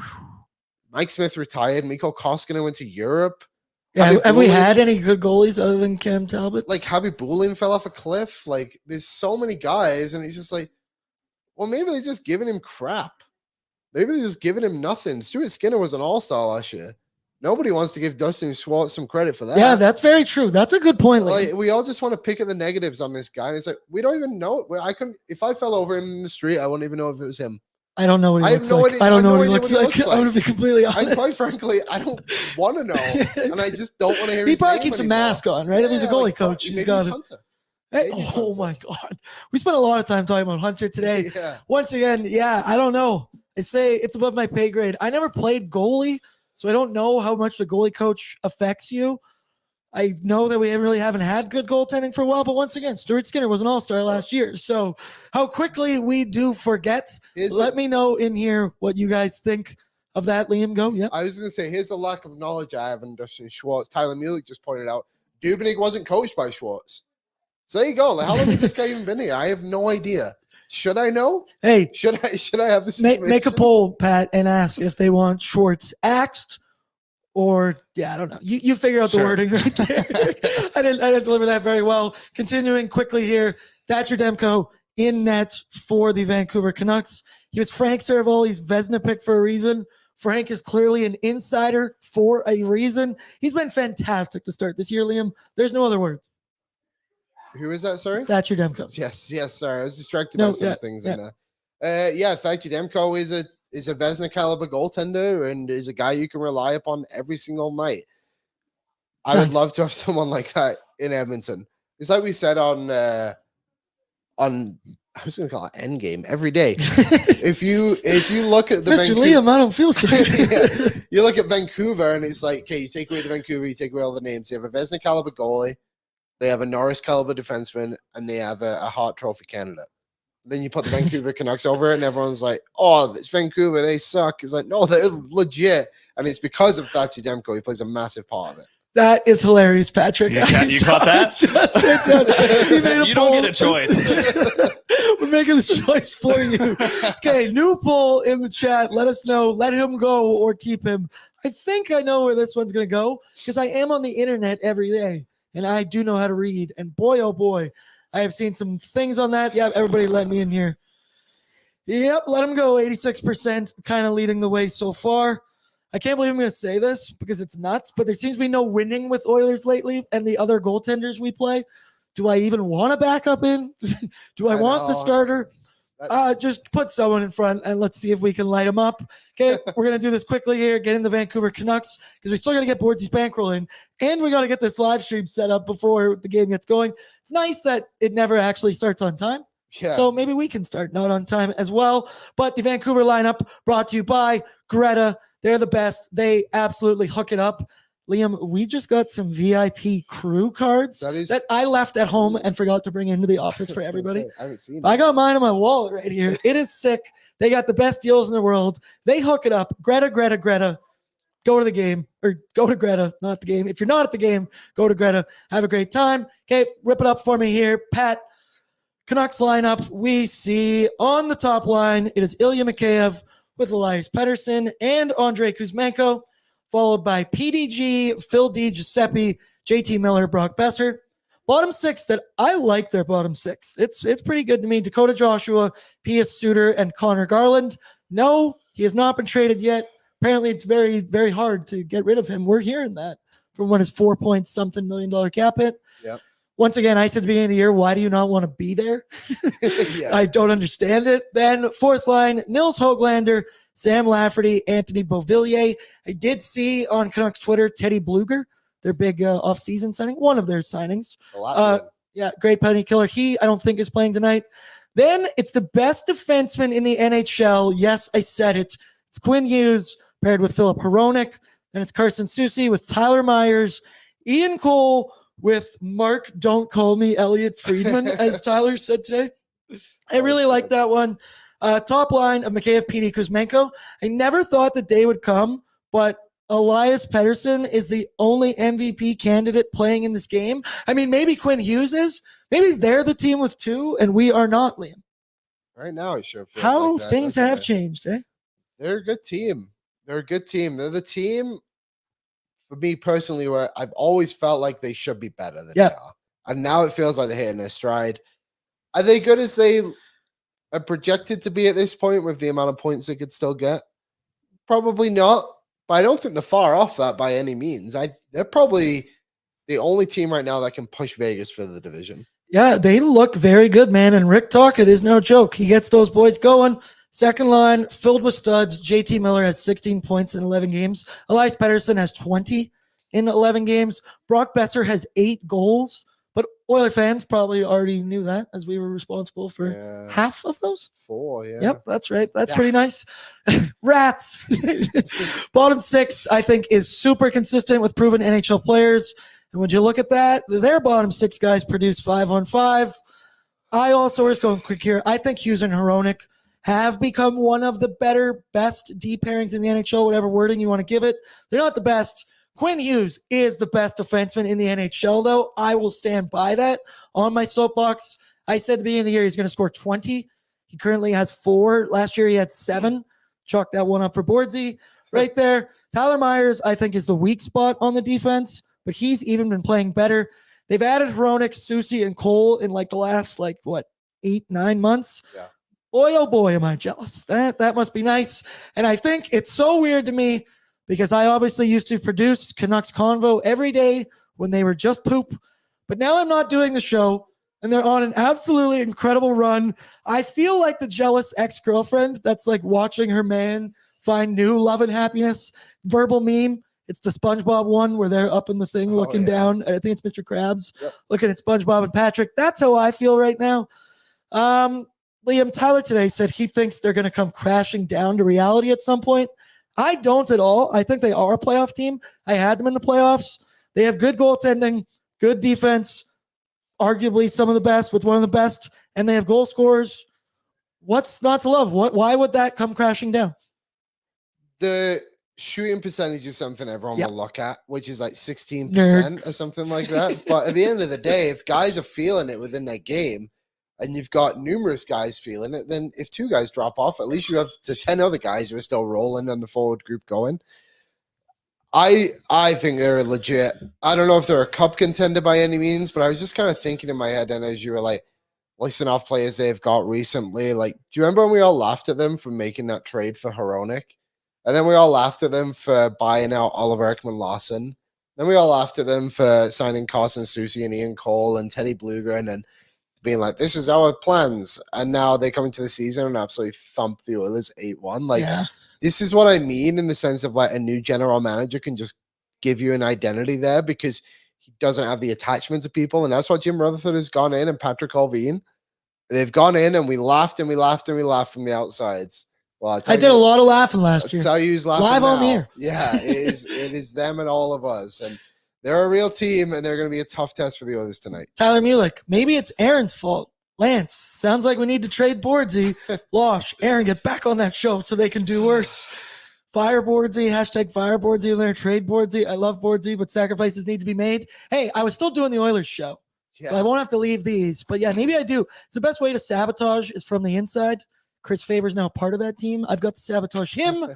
Mike Smith retired. Mikko Koskinen went to Europe. Yeah, have we had any good goalies other than Cam Talbot? Like, Habib Bulin fell off a cliff. Like, there's so many guys, and he's just like, well, maybe they're just giving him crap. Maybe they're just giving him nothing. Stuart Skinner was an all-star last year. Nobody wants to give Dustin Schwartz some credit for that. Yeah, that's very true. That's a good point. Like, we all just want to pick at the negatives on this guy. And it's like, we don't even know. If I fell over him in the street, I wouldn't even know if it was him. I don't know what he looks like. I don't know what he looks like. I'm going to be completely honest. And quite frankly, I don't want to know. And I just don't want to hear his He probably name keeps anymore. a mask on, right? If he's a goalie coach, maybe he's got it. Hunter. Hey, oh my God. We spent a lot of time talking about Hunter today. Yeah. Once again, I don't know. I say it's above my pay grade. I never played goalie, so I don't know how much the goalie coach affects you. I know that we haven't had good goaltending for a while, but once again, Stuart Skinner was an all-star last year. So how quickly we do forget. Let me know in here what you guys think of that. Liam, go. Yeah. I was going to say, here's the lack of knowledge I have on Dustin Schwartz. Tyler Mulick just pointed out, Dubnyk wasn't coached by Schwartz. So there you go. Like, how long has this guy even been here? I have no idea. Should I know? Hey, should I have this information? Make a poll, Pat, and ask if they want Schwartz axed or I don't know. You figure out the wording right there. I didn't deliver that very well. Continuing quickly here, Thatcher Demko in net for the Vancouver Canucks. He was Frank Saravalli's Vezina pick for a reason. Frank is clearly an insider for a reason. He's been fantastic to start this year, Liam. There's no other word. Who is that, sorry? Thatcher Demko. Yes, sorry. I was distracted by some things in there. Thatcher Demko is a Vezina caliber goaltender and is a guy you can rely upon every single night. I would love to have someone like that in Edmonton. It's like we said on I was going to call it end game every day. if you look at the Mr. Liam, I don't feel so. Yeah. You look at Vancouver, and it's like, okay, you take away the Vancouver, you take away all the names. You have a Vezina caliber goalie, they have a Norris caliber defenseman, and they have a Hart Trophy candidate. Then you put the Vancouver Canucks over it, and everyone's like, "Oh, it's Vancouver. They suck." It's like, no, they're legit, and it's because of Thatcher Demko. He plays a massive part of it. That is hilarious, Patrick. You caught that? You don't get a choice. We're making this choice for you. Okay, new poll in the chat. Let us know. Let him go or keep him. I think I know where this one's going to go because I am on the internet every day, and I do know how to read. And boy, oh boy, I have seen some things on that. Yeah, everybody let me in here. Yep, let him go. 86%, kind of leading the way so far. I can't believe I'm going to say this because it's nuts, but there seems to be no winning with Oilers lately and the other goaltenders we play. Do I even want to back up in? Do I want the starter? Just put someone in front and let's see if we can light them up. Okay, we're going to do this quickly here. Get in the Vancouver Canucks because we still got to get Bordzy's bankroll in, and we got to get this live stream set up before the game gets going. It's nice that it never actually starts on time. Yeah. So maybe we can start not on time as well. But the Vancouver lineup brought to you by Greta. They're the best. They absolutely hook it up. Liam, we just got some VIP crew cards that I left at home and forgot to bring into the office for everybody. I haven't seen it. I got mine on my wallet right here. It is sick. They got the best deals in the world. They hook it up. Greta. Go to the game or go to Greta, not the game. If you're not at the game, go to Greta. Have a great time. Okay, rip it up for me here. Pat, Canucks lineup. We see on the top line, it is Ilya Mikheyev with Elias Pettersson and Andrei Kuzmenko, followed by PDG, Phil D. Giuseppe, JT Miller, Brock Besser. Bottom six that I like their bottom six. It's pretty good to me. Dakota Joshua, P.S. Suter, and Connor Garland. No, he has not been traded yet. Apparently, it's very, very hard to get rid of him. We're hearing that from what is $4-point-something million cap hit. Yep. Once again, I said at the beginning of the year, why do you not want to be there? Yeah. I don't understand it. Then fourth line, Nils Höglander, Sam Lafferty, Anthony Beauvillier. I did see on Canucks Twitter, Teddy Bluger, their big offseason signing, one of their signings. Yeah, great penalty killer. He, I don't think, is playing tonight. Then it's the best defenseman in the NHL. Yes, I said it. It's Quinn Hughes paired with Philip Hronek. Then it's Carson Soucy with Tyler Myers, Ian Cole with Mark, don't call me Elliot Friedman, as Tyler said today. I really like that one. Top line of Mikheyev, PD, Kuzmenko. I never thought the day would come, but Elias Pettersson is the only MVP candidate playing in this game. I mean, maybe Quinn Hughes is. Maybe they're the team with two, and we are not, Liam. Right now, it sure feels How like that, things doesn't have it? changed, eh? They're a good team. They're the team, for me personally, where I've always felt like they should be better than they are. And now it feels like they're hitting their stride. Are they good as they are projected to be at this point with the amount of points they could still get? Probably not. But I don't think they're far off that by any means. They're probably the only team right now that can push Vegas for the division. Yeah, they look very good, man. And Rick Tocchet is no joke. He gets those boys going. Second line filled with studs. JT Miller has 16 points in 11 games. Elias Pettersson has 20 in 11 games. Brock Besser has 8 goals. But Oiler fans probably already knew that, as we were responsible for half of those. 4, yeah. Yep, that's right. That's pretty nice. Rats. Bottom six, I think, is super consistent with proven NHL players. And when you look at that, their bottom six guys produce 5-on-5. I also was going quick here. I think Hughes and Hronek have become one of the best D pairings in the NHL, whatever wording you want to give it. They're not the best. Quinn Hughes is the best defenseman in the NHL, though. I will stand by that on my soapbox. I said at the beginning of the year he's going to score 20. He currently has 4. Last year he had 7. Chalk that one up for Bordsy right there. Tyler Myers, I think, is the weak spot on the defense, but he's even been playing better. They've added Hronek, Soucy, and Cole in like the last 8-9 months. Yeah. Boy, oh boy, am I jealous. That must be nice. And I think it's so weird to me because I obviously used to produce Canucks Convo every day when they were just poop. But now I'm not doing the show, and they're on an absolutely incredible run. I feel like the jealous ex-girlfriend that's like watching her man find new love and happiness. Verbal meme. It's the SpongeBob one where they're up in the thing looking down. I think it's Mr. Krabs looking at SpongeBob and Patrick. That's how I feel right now. Liam, Tyler today said he thinks they're going to come crashing down to reality at some point. I don't at all. I think they are a playoff team. I had them in the playoffs. They have good goaltending, good defense, arguably some of the best with one of the best, and they have goal scorers. What's not to love? Why would that come crashing down? The shooting percentage is something everyone Yep. will look at, which is like 16% Nerd. or something like that. But at the end of the day, if guys are feeling it within their game and you've got numerous guys feeling it, then if 2 guys drop off, at least you have the 10 other guys who are still rolling and the forward group going. I think they're legit. I don't know if they're a cup contender by any means, but I was just kind of thinking in my head, and as you were like, listing off players they've got recently, like, do you remember when we all laughed at them for making that trade for Horonic? And then we all laughed at them for buying out Oliver Ekman-Larsson. Then we all laughed at them for signing Carson Soucy and Ian Cole and Teddy Bluegren and being like, this is our plans. And now they come into the season and absolutely thump the Oilers 8-1. Like, This is what I mean in the sense of like a new general manager can just give you an identity there because he doesn't have the attachment to people. And that's what Jim Rutherford has gone in and Patrick Colvin. They've gone in and we laughed and we laughed and we laughed from the outsides. Well, I did a lot of laughing last year. That's how you was laughing Live on the now. air. Yeah, it is them and all of us. And they're a real team and they're going to be a tough test for the Oilers tonight. Tyler Mulick, maybe it's Aaron's fault. Lance, sounds like we need to trade Bordsy. Losh, Aaron, get back on that show so they can do worse. Fire Bordsy, hashtag Fire Bordsy in there, trade Bordsy. I love Bordsy, but sacrifices need to be made. Hey, I was still doing the Oilers show, so I won't have to leave these. But yeah, maybe I do. It's the best way to sabotage is from the inside. Chris Faber's now part of that team. I've got to sabotage him.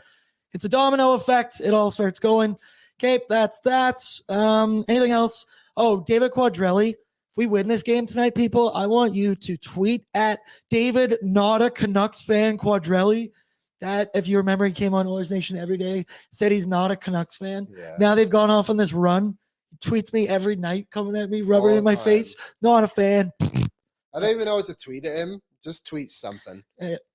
It's a domino effect. It all starts going. Okay, that's that. Anything else? Oh, David Quadrelli. If we win this game tonight, people, I want you to tweet at David, not a Canucks fan, Quadrelli. That, if you remember, he came on Oilersnation every day, said he's not a Canucks fan. Yeah. Now they've gone off on this run. He tweets me every night, coming at me, rubbing it in my face. Not a fan. I don't even know what to tweet at him. Just tweet something.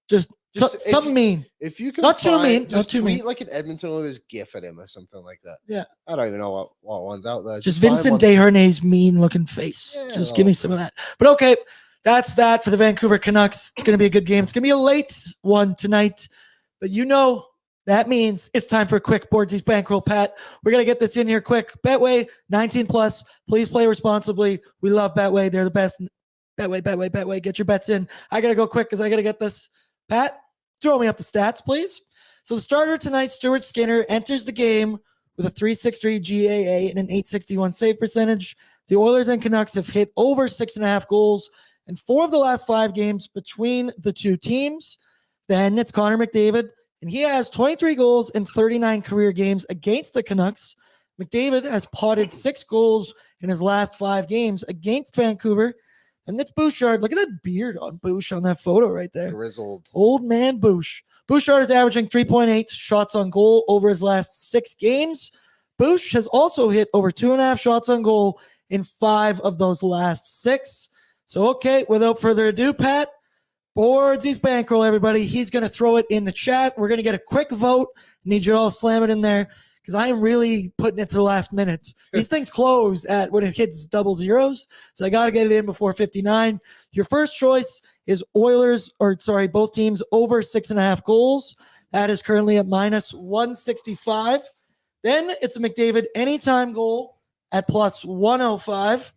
Just something mean. If you can Not too mean. just Not too tweet mean. like an Edmonton Oilers gif at him or something like that. Yeah. I don't even know what one's out there. Just find Vincent one. Desharnais' mean-looking face. Yeah, Just give me some of that. But okay, that's that for the Vancouver Canucks. It's going to be a good game. It's going to be a late one tonight. But you know that means it's time for a quick Bordsy's Bankroll, Pat. We're going to get this in here quick. Betway, 19 plus. Please play responsibly. We love Betway. They're the best. Betway. Get your bets in. I got to go quick because I got to get this. Pat, throw me up the stats, please. So the starter tonight, Stuart Skinner, enters the game with a 3.63 GAA and an 8.61 save percentage. The Oilers and Canucks have hit over 6.5 goals in 4 of the last 5 games between the two teams. Then it's Connor McDavid, and he has 23 goals in 39 career games against the Canucks. McDavid has potted 6 goals in his last 5 games against Vancouver. And it's Bouchard. Look at that beard on Bouch on that photo right there. Grizzled. Old man Bouch. Bouchard is averaging 3.8 shots on goal over his last 6 games. Bouch has also hit over 2.5 shots on goal in 5 of those last 6. So, okay, without further ado, Pat, Bordsy's Bankroll, everybody. He's going to throw it in the chat. We're going to get a quick vote. Need you to all slam it in there because I am really putting it to the last minute. These things close at when it hits double zeros, so I got to get it in before 59. Your first choice is both teams over 6.5 goals. That is currently at minus 165. Then it's a McDavid anytime goal at plus 105.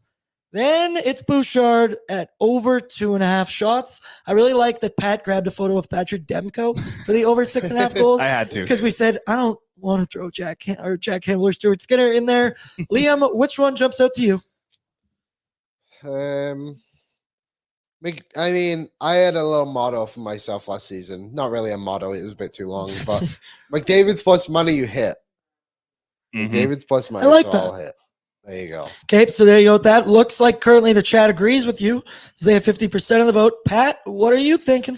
Then it's Bouchard at over 2.5 shots. I really like that Pat grabbed a photo of Thatcher Demko for the over 6.5 goals. I had to. Because we said, I don't want to throw Jack Campbell or Stuart Skinner in there. Liam, which one jumps out to you? I mean, I had a little motto for myself last season. Not really a motto. It was a bit too long. But McDavid's plus money, you hit. McDavid's plus money, I like so that. I'll hit. There you go. Okay, so there you go. That looks like currently the chat agrees with you. So they have 50% of the vote. Pat, what are you thinking?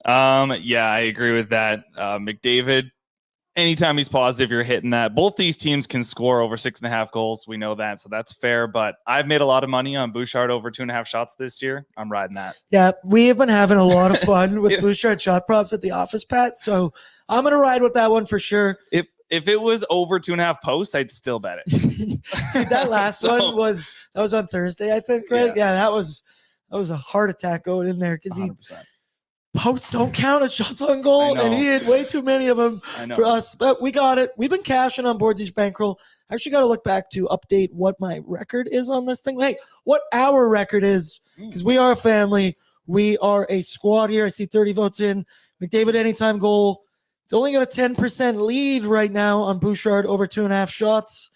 Yeah, I agree with that. McDavid, anytime he's positive, you're hitting that. Both these teams can score over 6.5 goals. We know that, so that's fair. But I've made a lot of money on Bouchard over 2.5 shots this year. I'm riding that. Yeah, we have been having a lot of fun with Bouchard shot props at the office, Pat. So I'm going to ride with that one for sure. If it was over 2.5 posts, I'd still bet it. Dude, that last one was on Thursday, I think, right? Yeah, that was a heart attack going in there because he posts don't count as shots on goal, and he had way too many of them for us. But we got it. We've been cashing on Bordzy's bankroll. I actually got to look back to update what my record is on this thing. Hey, what our record is, because we are a family. We are a squad here. I see 30 votes in. McDavid anytime goal. It's only got a 10% lead right now on Bouchard over 2.5 shots.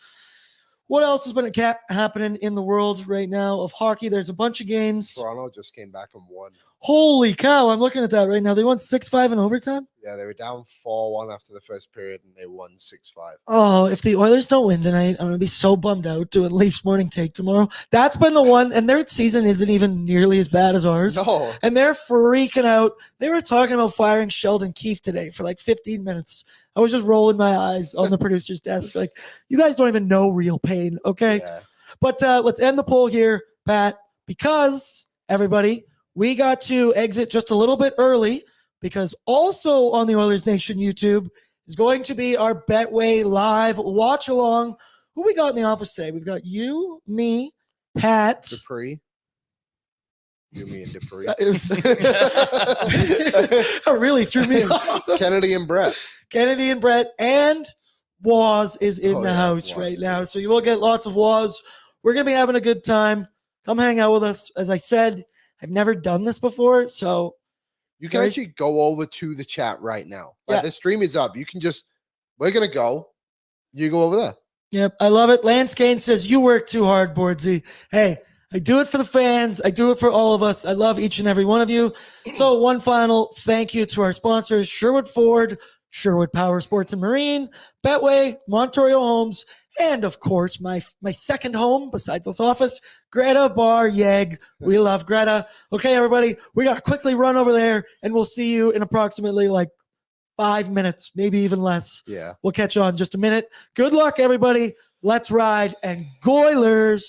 What else has been happening in the world right now of hockey? There's a bunch of games. Toronto just came back and won. Holy cow, I'm looking at that right now. They won 6-5 in overtime? Yeah, they were down 4-1 after the first period, and they won 6-5. Oh, if the Oilers don't win tonight, I'm going to be so bummed out doing Leafs Morning Take tomorrow. That's been the one, and their season isn't even nearly as bad as ours. No. And they're freaking out. They were talking about firing Sheldon Keefe today for like 15 minutes. I was just rolling my eyes on the producer's desk. Like, you guys don't even know real pain, okay? Yeah. But let's end the poll here, Pat, because, everybody, we got to exit just a little bit early because also on the Oilers Nation YouTube is going to be our Betway live watch along. Who we got in the office today? We've got you, me, Pat. Dupree. You, me, and Dupree. That really threw me off. Kennedy and Brett. Kennedy and Brett, and Waz is in the house Waz, right now. So you will get lots of Waz. We're going to be having a good time. Come hang out with us. As I said, I've never done this before, so you can actually go over to the chat right now. Like, the stream is up. You can we're going to go. You go over there. Yep, I love it. Lance Kane says, you work too hard, Bordsy. Hey, I do it for the fans. I do it for all of us. I love each and every one of you. So one final thank you to our sponsors, Sherwood Ford, Sherwood Power Sports and Marine, Betway, Montorio Homes, and of course, my second home besides this office, Greta Bar Yeg. We love Greta. Okay, everybody, we got to quickly run over there, and we'll see you in approximately like 5 minutes, maybe even less. Yeah. We'll catch you on in just a minute. Good luck, everybody. Let's ride, and Goilers.